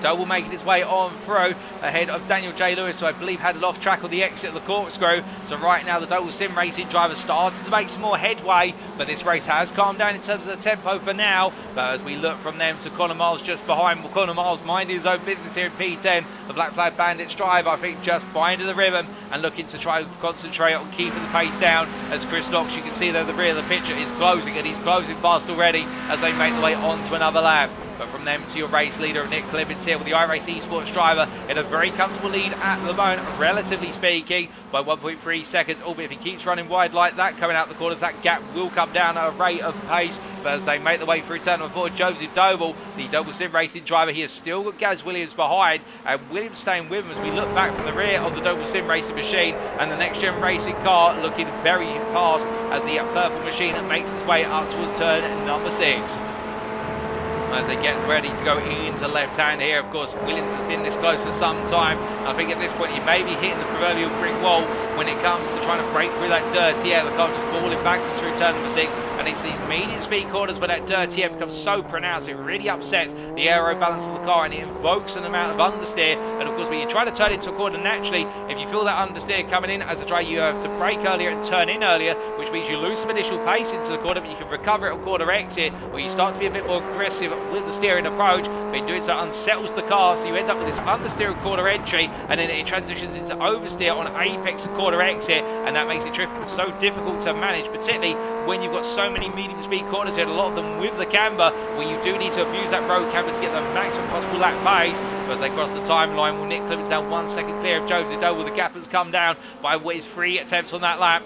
Doble making his way on through ahead of Daniel J. Lewis, who I believe had it off track on the exit of the Corkscrew. So right now the Doble Sim Racing driver started to make some more headway, but this race has calmed down in terms of the tempo for now. But as we look from them to Connor Miles just behind, well, Connor Miles minding his own business here in P10. The Black Flag Bandits driver, I think, just finding the rhythm and looking to try and concentrate on keeping the pace down. As Chris Knox, you can see that the rear of the picture is closing, and he's closing fast already as they make the way on to another lap. But from them to your race leader, Nick Clemens here with the iRacing Esports driver in a very comfortable lead at the moment, relatively speaking, by 1.3 seconds, albeit if he keeps running wide like that, coming out the corners, that gap will come down at a rate of pace. But as they make the way through turn number 4, Joseph Doble, the Doble Sim Racing driver, he has still got Gaz Williams behind, and Williams staying with him as we look back from the rear of the Doble Sim Racing machine, and the NXTGEN Racing car looking very fast as the purple machine makes its way up towards turn number 6. As they get ready to go into left hand here. Of course, Williams has been this close for some time. I think at this point he may be hitting the proverbial brick wall when it comes to trying to break through that dirty air. The car just falling backwards through turn number 6, and it's these medium speed corners where that dirty air becomes so pronounced it really upsets the aero balance of the car, and it invokes an amount of understeer. And of course, when you try to turn into a corner naturally, if you feel that understeer coming in as a driver, you have to brake earlier and turn in earlier, which means you lose some initial pace into the corner, but you can recover it on corner exit, where you start to be a bit more aggressive with the steering approach. But in doing so, unsettles the car, so you end up with this understeer and corner entry, and then it transitions into oversteer on apex and corner corner exit, and that makes it so difficult to manage, particularly when you've got so many medium speed corners here, a lot of them with the camber, where you do need to abuse that road camber to get the maximum possible lap pace. But as they cross the timeline, will Nick Clements down 1 second clear of Joseph Doble. The gap has come down by what is 3 attempts on that lap.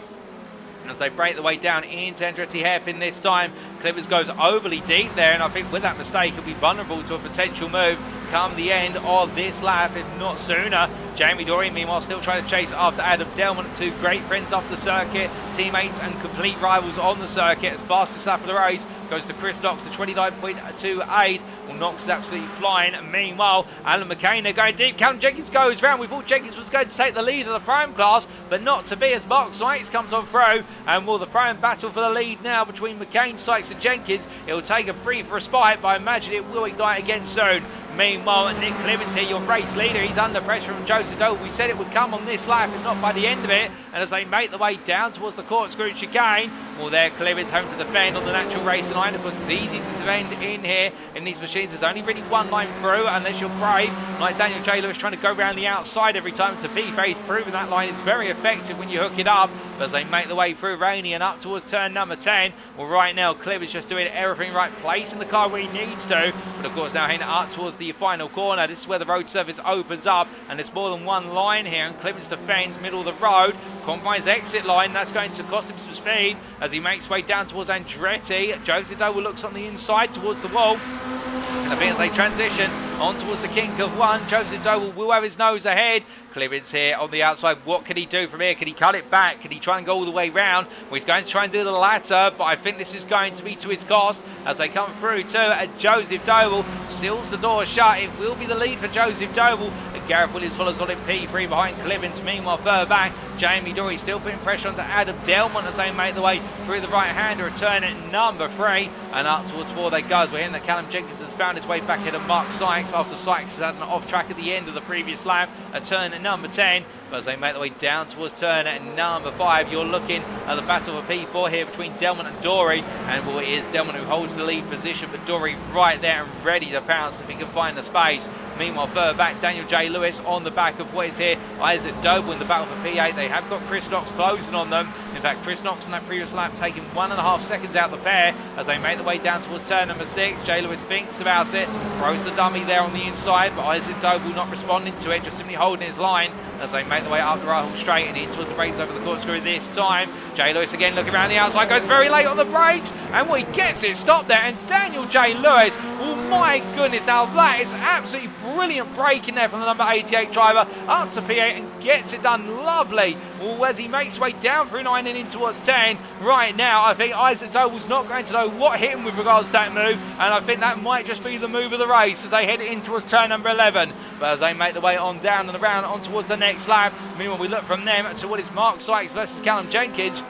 As they break the way down into Andretti hairpin this time, Clements goes overly deep there, and I think with that mistake he'll be vulnerable to a potential move come the end of this lap, if not sooner. Jamie Dory, meanwhile, still trying to chase after Adam Delmont, two great friends off the circuit, teammates and complete rivals on the circuit. As fastest lap of the race goes to Chris Knox at 29.28. Well, Knox is absolutely flying. Meanwhile, Alan McCain, they're going deep. Callum Jenkins goes round. We thought Jenkins was going to take the lead of the prime class, but not to be, as Mark Sykes comes on through. And will the prime battle for the lead now between McCain, Sykes and Jenkins? It will take a brief respite, but I imagine it will ignite again soon. Meanwhile, Nick Clements here, your race leader, he's under pressure from Joseph Doble. We said it would come on this lap, if not by the end of it. And as they make the way down towards the Corkscrew chicane, well, there Clements home to defend on the natural racing line. Of course, it's easy to defend in here in these machines. There's only really one line through, unless you're brave, like Daniel J. Lewis trying to go around the outside every time. To be fair, he's proven that line is very effective when you hook it up. But as they make the way through Rainey and up towards turn number 10, well, right now Clements just doing everything right, placing the car where he needs to. But of course, now heading up towards the final corner. This is where the road surface opens up, and there's more than one line here, and Clements defends middle of the road. Compromise exit line, that's going to cost him some speed as he makes way down towards Andretti. Joseph Doble looks on the inside towards the wall. And I think as they transition on towards the kink of one, Joseph Doble will have his nose ahead. Clements here on the outside. What can he do from here? Can he cut it back? Can he try and go all the way round? Well, he's going to try and do the latter, but I think this is going to be to his cost as they come through too. And Joseph Doble seals the door shut. It will be the lead for Joseph Doble. And Gareth Williams follows on in P3 behind Clements. Meanwhile, further back, Jamie Dory still putting pressure onto Adam Delmont as they make the way through the right-hander. Return at number 3 and up towards 4 they go. We're hearing that Callum Jenkins has found his way back into Mark Sykes after Sykes had an off track at the end of the previous lap. A turn at number 10. But as they make their way down towards turn at number 5, you're looking at the battle for P4 here between Delmont and Dory. And well, it is Delmont who holds the lead position, but Dory right there and ready to pounce if he can find the space. Meanwhile, further back, Daniel J. Lewis on the back of what is here Isaac Doble in the battle for P8. They have got Chris Knox closing on them. In fact, Chris Knox in that previous lap taking 1.5 seconds out the pair as they make their way down towards turn number 6. J. Lewis thinks about it, throws the dummy there on the inside, but Isaac Doble not responding to it, just simply holding his line as they make their way up the right whole straight and in towards the brakes over the Corkscrew this time. J. Lewis again looking around the outside, goes very late on the brakes, and well, he gets it stopped there. And Daniel J. Lewis, oh my goodness, now that is absolutely brilliant braking there from the number 88 driver up to P8 and gets it done lovely. Well, as he makes his way down through 9 and in towards 10, right now I think Isaac Doble's not going to know what hit him with regards to that move, and I think that might just be the move of the race as they head in towards turn number 11. But as they make their way on down and around on towards the next lap, meanwhile we look from them to what is Mark Sykes versus Callum Jenkins.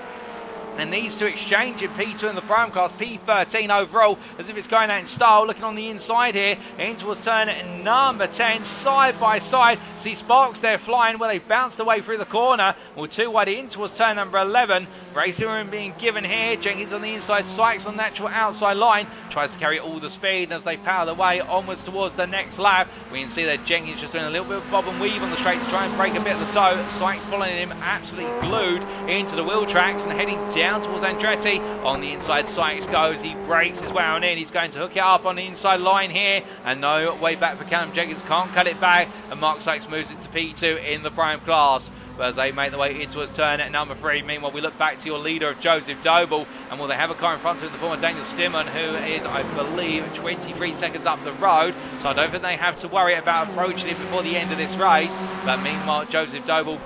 And these two exchange in P2 in the prime class, P13 overall, as if it's going out in style. Looking on the inside here, in towards turn number 10, side by side. See sparks there flying where they bounced away through the corner. Well, 2 wide in towards turn number 11. Racing room being given here. Jenkins on the inside, Sykes on natural outside line. Tries to carry all the speed, and as they power their way onwards towards the next lap, we can see that Jenkins just doing a little bit of bob and weave on the straight to try and break a bit of the toe. Sykes following him, absolutely glued into the wheel tracks and heading down towards Andretti. On the inside, Sykes goes, he breaks his way on in, he's going to hook it up on the inside line here, and no way back for Callum Jenkins, can't cut it back, and Mark Sykes moves into P2 in the prime class. But as they make their way into his turn at number 3, meanwhile we look back to your leader of Joseph Doble, and will they have a car in front of him in the form of Daniel Stimman, who is, I believe, 23 seconds up the road, so I don't think they have to worry about approaching him before the end of this race. But meanwhile, Joseph Doble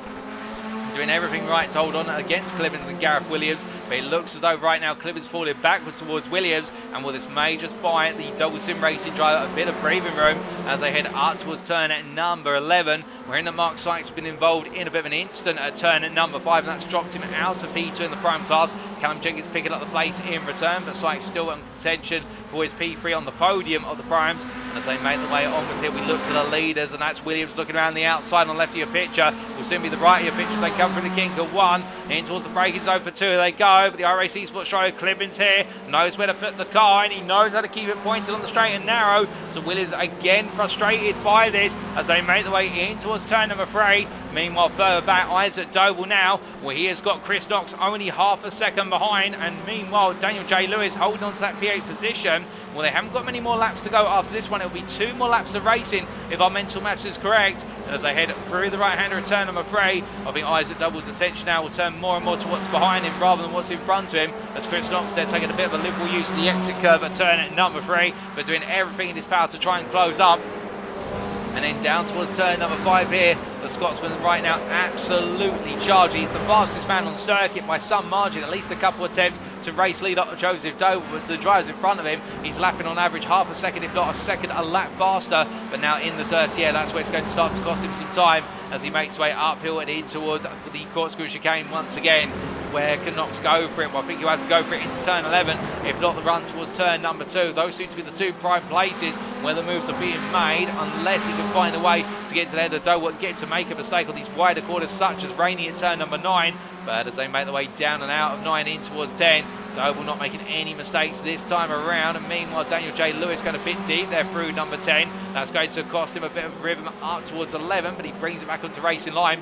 doing everything right to hold on against Clements and Gareth Williams, but it looks as though right now Clements falling backwards towards Williams, and will this may just buy the Double Sim Racing driver a bit of breathing room as they head up towards turn at number 11. We're in that Mark Sykes has been involved in a bit of an incident at turn at number 5, and that's dropped him out of P2 in the prime class. Callum Jenkins picking up the place in return, but Sykes still in contention for his P3 on the podium of the primes. And as they make the way onwards here, we look to the leaders, and that's Williams looking around the outside on the left of your picture. Will soon be the right of your picture as they come through the kink of 1. In towards the braking zone for 2 they go, but the iRacing Sports driver Clements here knows where to put the car, and he knows how to keep it pointed on the straight and narrow. So Williams again frustrated by this as they make the way in towards turn number 3. Meanwhile, further back, eyes at Doble now. Well, he has got Chris Knox only half a second behind. And meanwhile, Daniel J. Lewis holding on to that P8 position. Well, they haven't got many more laps to go after this one. It'll be 2 more laps of racing if our mental maths is correct. And as they head through the right-hander of turn number 3, I think eyes at Doble's attention now will turn more and more to what's behind him rather than what's in front of him. As Chris Knox, they're taking a bit of a liberal use of the exit curve at turn number 3, but doing everything in his power to try and close up. And then down towards turn number 5 here, the Scotsman right now absolutely charging. He's the fastest man on circuit by some margin, at least a couple of attempts to race lead up Joseph Doble, but to the drivers in front of him, he's lapping on average half a second, if not a second, a lap faster. But now in the dirty air, that's where it's going to start to cost him some time as he makes his way uphill and in towards the Corkscrew chicane once again. Where can Knox go for it? Well, I think he'll have to go for it into turn 11, if not the run towards turn number 2. Those seem to be the 2 prime places where the moves are being made, unless he can find a way to get to the end of Doble and get him to make a mistake on these wider corners, such as Rainey at turn number 9. But as they make their way down and out of 9 in towards 10, Doble not making any mistakes this time around. And meanwhile, Daniel J. Lewis going a bit deep there through number 10. That's going to cost him a bit of rhythm up towards 11, but he brings it back onto racing line.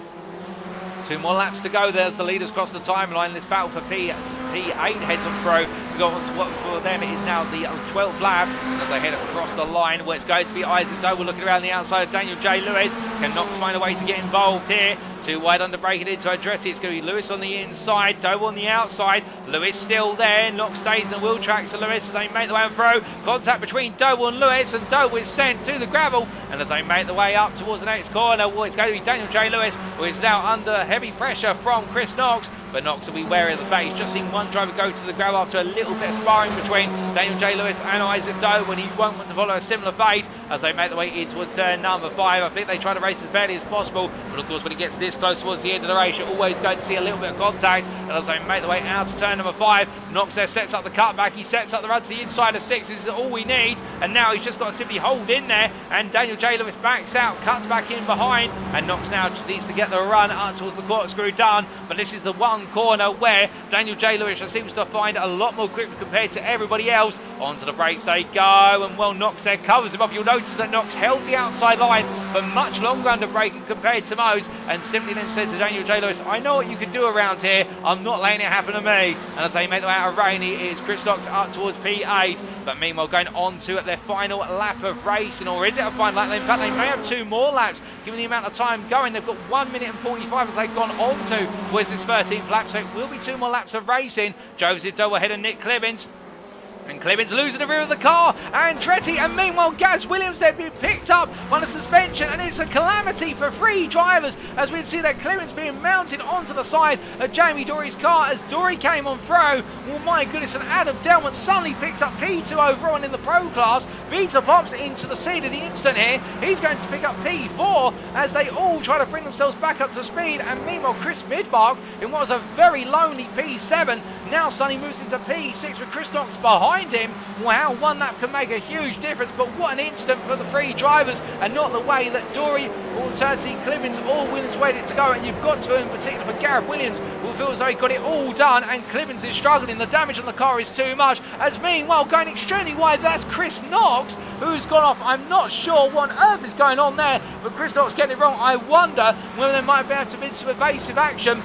2 more laps to go. There's the leaders across the timeline. This battle for P8 heads on through to go on to what for them it is now the 12th lap as they head across the line, where it's going to be Isaac Doble looking around the outside of Daniel J. Lewis. Can Knox find a way to get involved here? 2 wide under braking into Andretti. It's going to be Lewis on the inside, Doble on the outside. Lewis still there. Knox stays in the wheel tracks of Lewis as they make the way on through. Contact between Doble and Lewis, and Doble is sent to the gravel. And as they make the way up towards the next corner, well, it's going to be Daniel J. Lewis, who is now under heavy pressure from Chris Knox. But Knox will be wary of the fact he's just seen one driver go to the gravel after a little bit of sparring between Daniel J. Lewis and Isaac Doble, and he won't want to follow a similar fate as they make their way in towards turn number 5. I think they try to race as fairly as possible, but of course when it gets this close towards the end of the race, you're always going to see a little bit of contact. And as they make their way out to turn number 5, Knox there sets up the cutback. He sets up the run to the inside of 6. This is all we need, and now he's just got to simply hold in there, and Daniel J. Lewis backs out, cuts back in behind, and Knox now just needs to get the run up towards the Corkscrew done. But this is the one corner where Daniel J. Lewis seems to find a lot more grip compared to everybody else. Onto the brakes they go, and well, Knox there covers him off. You'll notice that Knox held the outside line for much longer under braking compared to most, and simply then said to Daniel J. Lewis, I know what you can do around here, I'm not letting it happen to me. And as they make their way out of Rainey, it is Chris Knox up towards P8, but meanwhile going on to their final lap of racing, or is it a final lap? In fact, they may have 2 more laps given the amount of time going. They've got 1 minute and 45 as they've gone on to was this 13th lap, so it will be 2 more laps of racing. Joseph Doble ahead of Nick Clibbins. And Clibbins losing the rear of the car, Andretti, and meanwhile Gaz Williams there being picked up on a suspension, and it's a calamity for 3 drivers as we see that Clibbins being mounted onto the side of Jamie Dory's car as Dory came on through. Well, my goodness, and Adam Delmont suddenly picks up P2 overall in the pro class. Vita pops into the seat of the instant here. He's going to pick up P4 as they all try to bring themselves back up to speed, and meanwhile Chris Midmark in what was a very lonely P7 now suddenly moves into P6 with Chris Knox behind him. Wow, 1 lap can make a huge difference, but what an instant for the 3 drivers, and not the way that Dory, Alterti, Clibbins, all Williams waited to go. And you've got to, in particular for Gareth Williams, who feels as though he got it all done, and Clibbins is struggling. The damage on the car is too much, as meanwhile going extremely wide, that's Chris Knox, who's gone off. I'm not sure what on earth is going on there, but Chris Knox getting it wrong. I wonder whether there might have to be some evasive action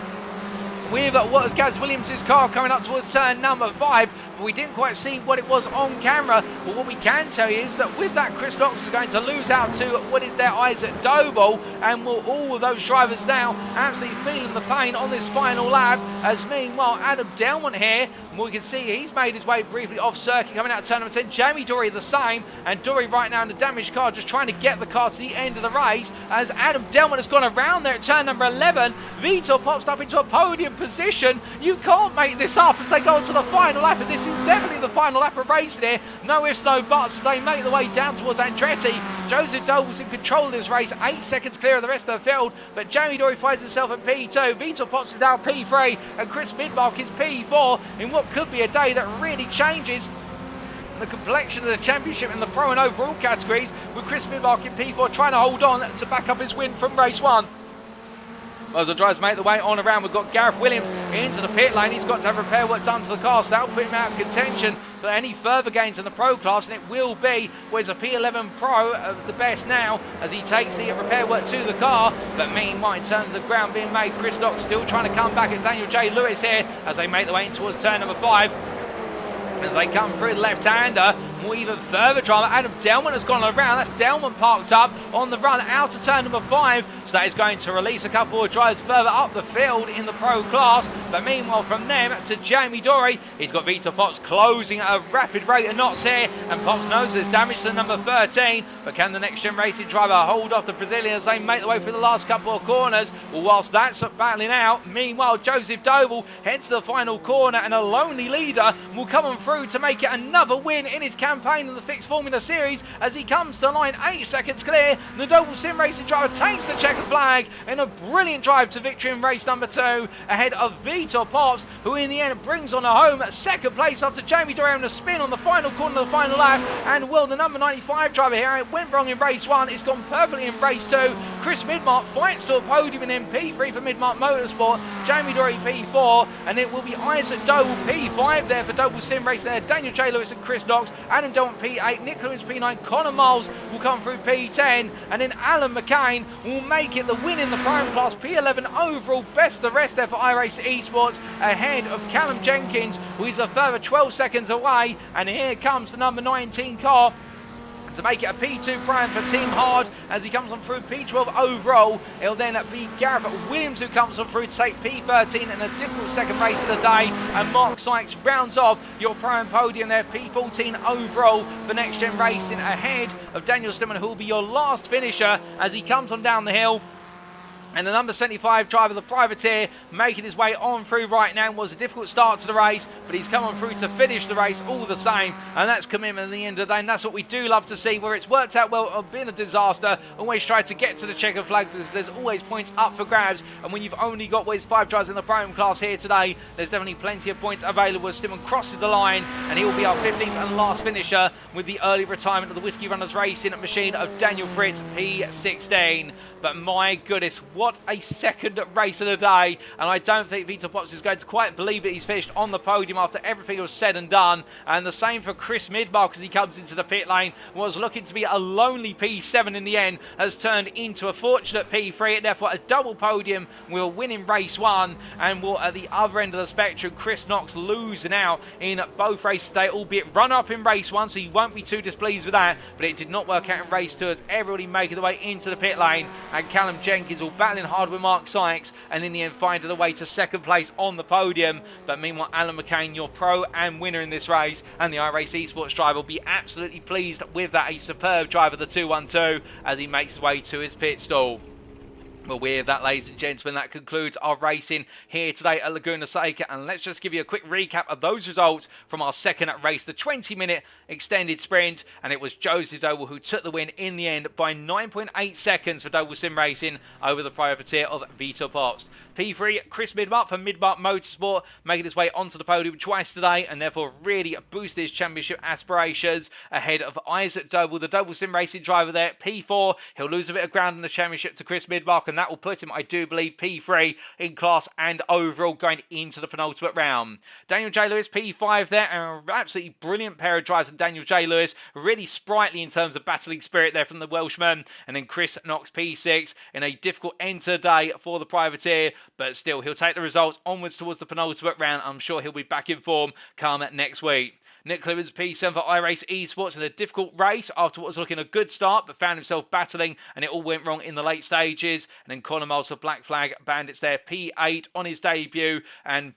with what was Gaz Williams' car coming up towards turn number 5, but we didn't quite see what it was on camera. But what we can tell you is that with that, Chris Knox is going to lose out to what is their Isaac Doble, and will all of those drivers now absolutely feeling the pain on this final lap. As meanwhile Adam Delmont here, we can see he's made his way briefly off circuit coming out of turn number 10. Jamie Dory the same, and Dory right now in the damaged car just trying to get the car to the end of the race, as Adam Delmont has gone around there at turn number 11. Vitor pops up into a podium position. You can't make this up as they go on to the final lap, and this is definitely the final lap of racing here. No ifs, no buts as they make the way down towards Andretti. Joseph Doble's in control of this race, 8 seconds clear of the rest of the field, but Jamie Dory finds himself at P2. Vitor Potts is now P3, and Chris Midmark is P4 in what could be a day that really changes the complexion of the championship in the pro and overall categories, with Chris Midmark in P4 trying to hold on to back up his win from race 1. As the drivers make the way on around, we've got Gareth Williams into the pit lane. He's got to have repair work done to the car, so that'll put him out of contention for any further gains in the Pro class, and it will be where's a P11 Pro the best now as he takes the repair work to the car. But meanwhile, in terms of the ground being made, Chris Knox still trying to come back at Daniel J. Lewis here as they make the way in towards turn number 5. As they come through the left-hander, more even further drama. Adam Delman has gone around. That's Delman parked up on the run out of turn number 5. So that is going to release a couple of drivers further up the field in the Pro class. But meanwhile, from them to Jamie Dory, he's got Vito Pops closing at a rapid rate of knots here. And Pops knows there's damage to number 13. But can the Next Gen Racing driver hold off the Brazilian as they make the way through the last couple of corners? Well, whilst that's battling out, meanwhile, Joseph Doble heads to the final corner, and a lonely leader will come on through to make it another win in his campaign in the Fixed Formula Series as he comes to line 8 seconds clear. The Doble Sim Racing driver takes the checkered flag in a brilliant drive to victory in race number 2 ahead of Vitor Pops, who in the end brings on a home second place after Jamie Dory on a spin on the final corner of the final lap. And will the number 95 driver here, it went wrong in race 1, it's gone perfectly in race 2. Chris Midmark fights to a podium in P3 for Midmark Motorsport, Jamie Dory P4, and it will be Isaac Doble P5 there for Doble Sim Racing there. Daniel J. Lewis and Chris Knox, Adam Delman P8, Nick Lewis P9, Connor Miles will come through P10, and then Alan McCain will make it the win in the Prime Class, P11 overall, best of the rest there for iRacing Esports, ahead of Callum Jenkins, who is a further 12 seconds away. And here comes the number 19 car to make it a P2 Prime for Team Hard as he comes on through P12 overall. It'll then be Gareth Williams who comes on through to take P13 in a difficult second race of the day, and Mark Sykes rounds off your Prime podium there, P14 overall for Next Gen Racing, ahead of Daniel Simon, who will be your last finisher as he comes on down the hill. And the number 75 driver, the privateer, making his way on through right now. Was a difficult start to the race, but he's come on through to finish the race all the same. And that's commitment at the end of the day. And that's what we do love to see, where it's worked out well or been a disaster. Always try to get to the checkered flag because there's always points up for grabs. And when you've only got 5 drivers in the Prime class here today, there's definitely plenty of points available as Stillman crosses the line. And he will be our 15th and last finisher with the early retirement of the Whiskey Runners Racing machine of Daniel Fritz, P16. But my goodness, what a second race of the day. And I don't think Vitor Pops is going to quite believe that he's finished on the podium after everything was said and done. And the same for Chris Midmark as he comes into the pit lane. Was looking to be a lonely P7 in the end, has turned into a fortunate P3. And therefore a double podium will win in race 1. And will at the other end of the spectrum, Chris Knox losing out in both races today, albeit run up in race 1, so he won't be too displeased with that. But it did not work out in race 2 as everybody making their way into the pit lane. And Callum Jenkins all battling hard with Mark Sykes, and in the end finding their way to second place on the podium. But meanwhile, Alan McCain, your pro and winner in this race, and the iRacing Esports driver will be absolutely pleased with that. A superb driver, the 212, as he makes his way to his pit stall. But with that, ladies and gentlemen, that concludes our racing here today at Laguna Seca. And let's just give you a quick recap of those results from our second race, the 20-minute extended sprint. And it was Joseph Doble who took the win in the end by 9.8 seconds for Doble Sim Racing over the privateer of Vitor Pops. P3, Chris Midmark from Midmark Motorsport, making his way onto the podium twice today and therefore really boosted his championship aspirations ahead of Isaac Doble, the Doble Sim Racing driver there. P4, he'll lose a bit of ground in the championship to Chris Midmark, and that will put him, I do believe, P3 in class and overall going into the penultimate round. Daniel J. Lewis, P5 there, and an absolutely brilliant pair of drives from Daniel J. Lewis, really sprightly in terms of battling spirit there from the Welshman. And then Chris Knox, P6, in a difficult end to the day for the privateer, but still, he'll take the results onwards towards the penultimate round. I'm sure he'll be back in form come next week. Nick Clemens, P7 for iRacing Esports in a difficult race after what was looking a good start, but found himself battling, and it all went wrong in the late stages. And then Connor Miles for Black Flag Bandits there, P8 on his debut, and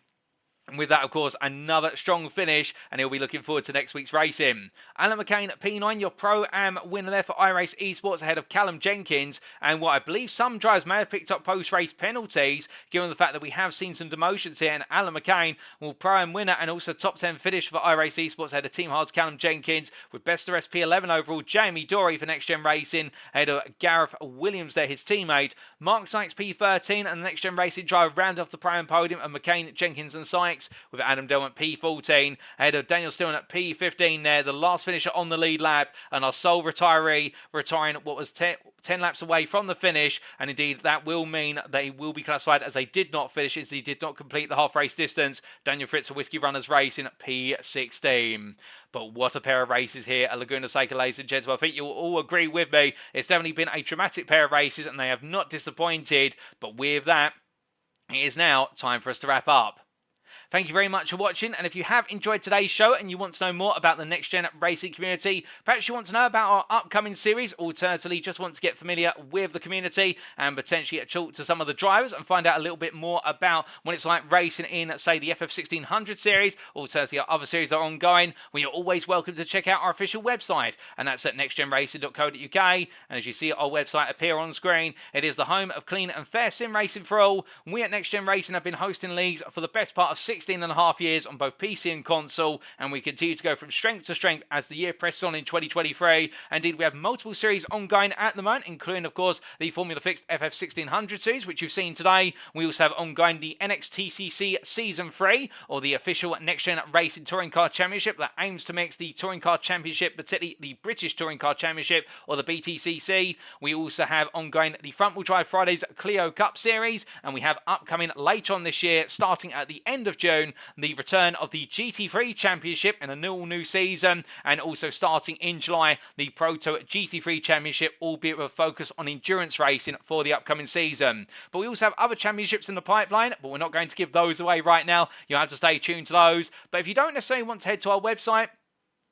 with that, of course, another strong finish, and he'll be looking forward to next week's racing. Alan McCain, P9, your Pro-Am winner there for iRacing Esports ahead of Callum Jenkins, and what I believe some drivers may have picked up post-race penalties, given the fact that we have seen some demotions here, and Alan McCain will Pro-Am winner and also top 10 finish for iRacing Esports ahead of Team Hard's Callum Jenkins, with best of rest P11 overall, Jamie Dory for Next Gen Racing ahead of Gareth Williams there, his teammate. Mark Sykes, P13, and the Next Gen Racing driver round off the Pro-Am podium, and McCain, Jenkins and Sykes P6 with Adam Delman at P14, ahead of Daniel Stillman at P15 there, the last finisher on the lead lap, and our sole retiree retiring what was 10 laps away from the finish, and indeed that will mean they will be classified as they did not finish, as they did not complete the half race distance. Daniel Fritz of Whiskey Runners Racing at P16. But what a pair of races here at Laguna Seca, ladies and gentlemen. I think you'll all agree with me. It's definitely been a dramatic pair of races, and they have not disappointed. But with that, it is now time for us to wrap up. Thank you very much for watching, and if you have enjoyed today's show and you want to know more about the Next Gen racing community, perhaps you want to know about our upcoming series, alternatively just want to get familiar with the community and potentially talk to some of the drivers and find out a little bit more about what it's like racing in, say, the FF1600 series, alternatively our other series are ongoing, well, you're always welcome to check out our official website, and that's at nextgenracing.co.uk, and as you see our website appear on screen, it is the home of clean and fair sim racing for all. We at Next Gen Racing have been hosting leagues for the best part of 16.5 years on both PC and console, and we continue to go from strength to strength as the year presses on in 2023. Indeed, we have multiple series ongoing at the moment, including, of course, the Formula Fixed FF1600 series, which you've seen today. We also have ongoing the NXTGEN Season 3, or the official Next Gen Racing Touring Car Championship that aims to mix the Touring Car Championship, particularly the British Touring Car Championship, or the BTCC. We also have ongoing the Front Wheel Drive Fridays Clio Cup Series, and we have upcoming later on this year, starting at the end of June, the return of the GT3 Championship in a new season, and also starting in July, the Proto GT3 Championship, albeit with a focus on endurance racing for the upcoming season. But we also have other championships in the pipeline, but we're not going to give those away right now. You'll have to stay tuned to those. But if you don't necessarily want to head to our website,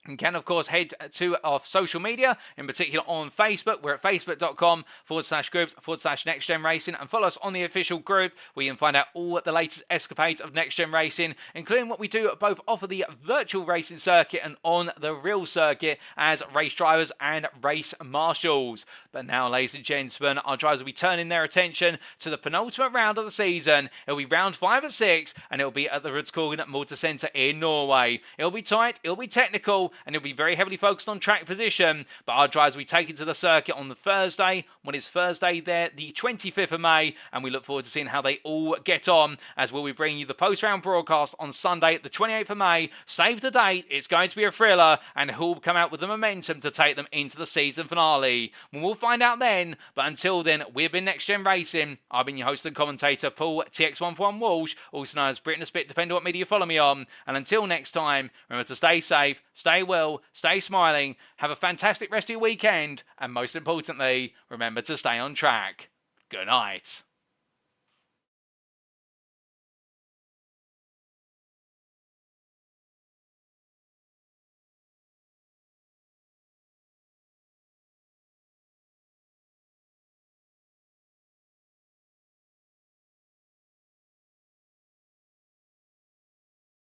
you can, of course, head to our social media, in particular on Facebook. We're at facebook.com/groups/Next Gen Racing, and follow us on the official group where you can find out all the latest escapades of Next Gen Racing, including what we do both off of the virtual racing circuit and on the real circuit as race drivers and race marshals. But now, ladies and gentlemen, our drivers will be turning their attention to the penultimate round of the season. It'll be round 5 at 6, and it'll be at the Rudskogen Motor Centre in Norway. It'll be tight, it'll be technical, and it'll be very heavily focused on track position, but our drivers will be taken to the circuit on the Thursday, when it's Thursday there, the 25th of May, and we look forward to seeing how they all get on, as we'll be bringing you the post-round broadcast on Sunday, the 28th of May. Save the date, it's going to be a thriller, and who will come out with the momentum to take them into the season finale. We'll find out then, but until then, we've been Next Gen Racing. I've been your host and commentator, Paul TX141 Walsh, also known as Britain a Spit, depending on what media you follow me on, and until next time, remember to stay safe, stay well, stay smiling, have a fantastic rest of your weekend, and most importantly, remember to stay on track. Good night.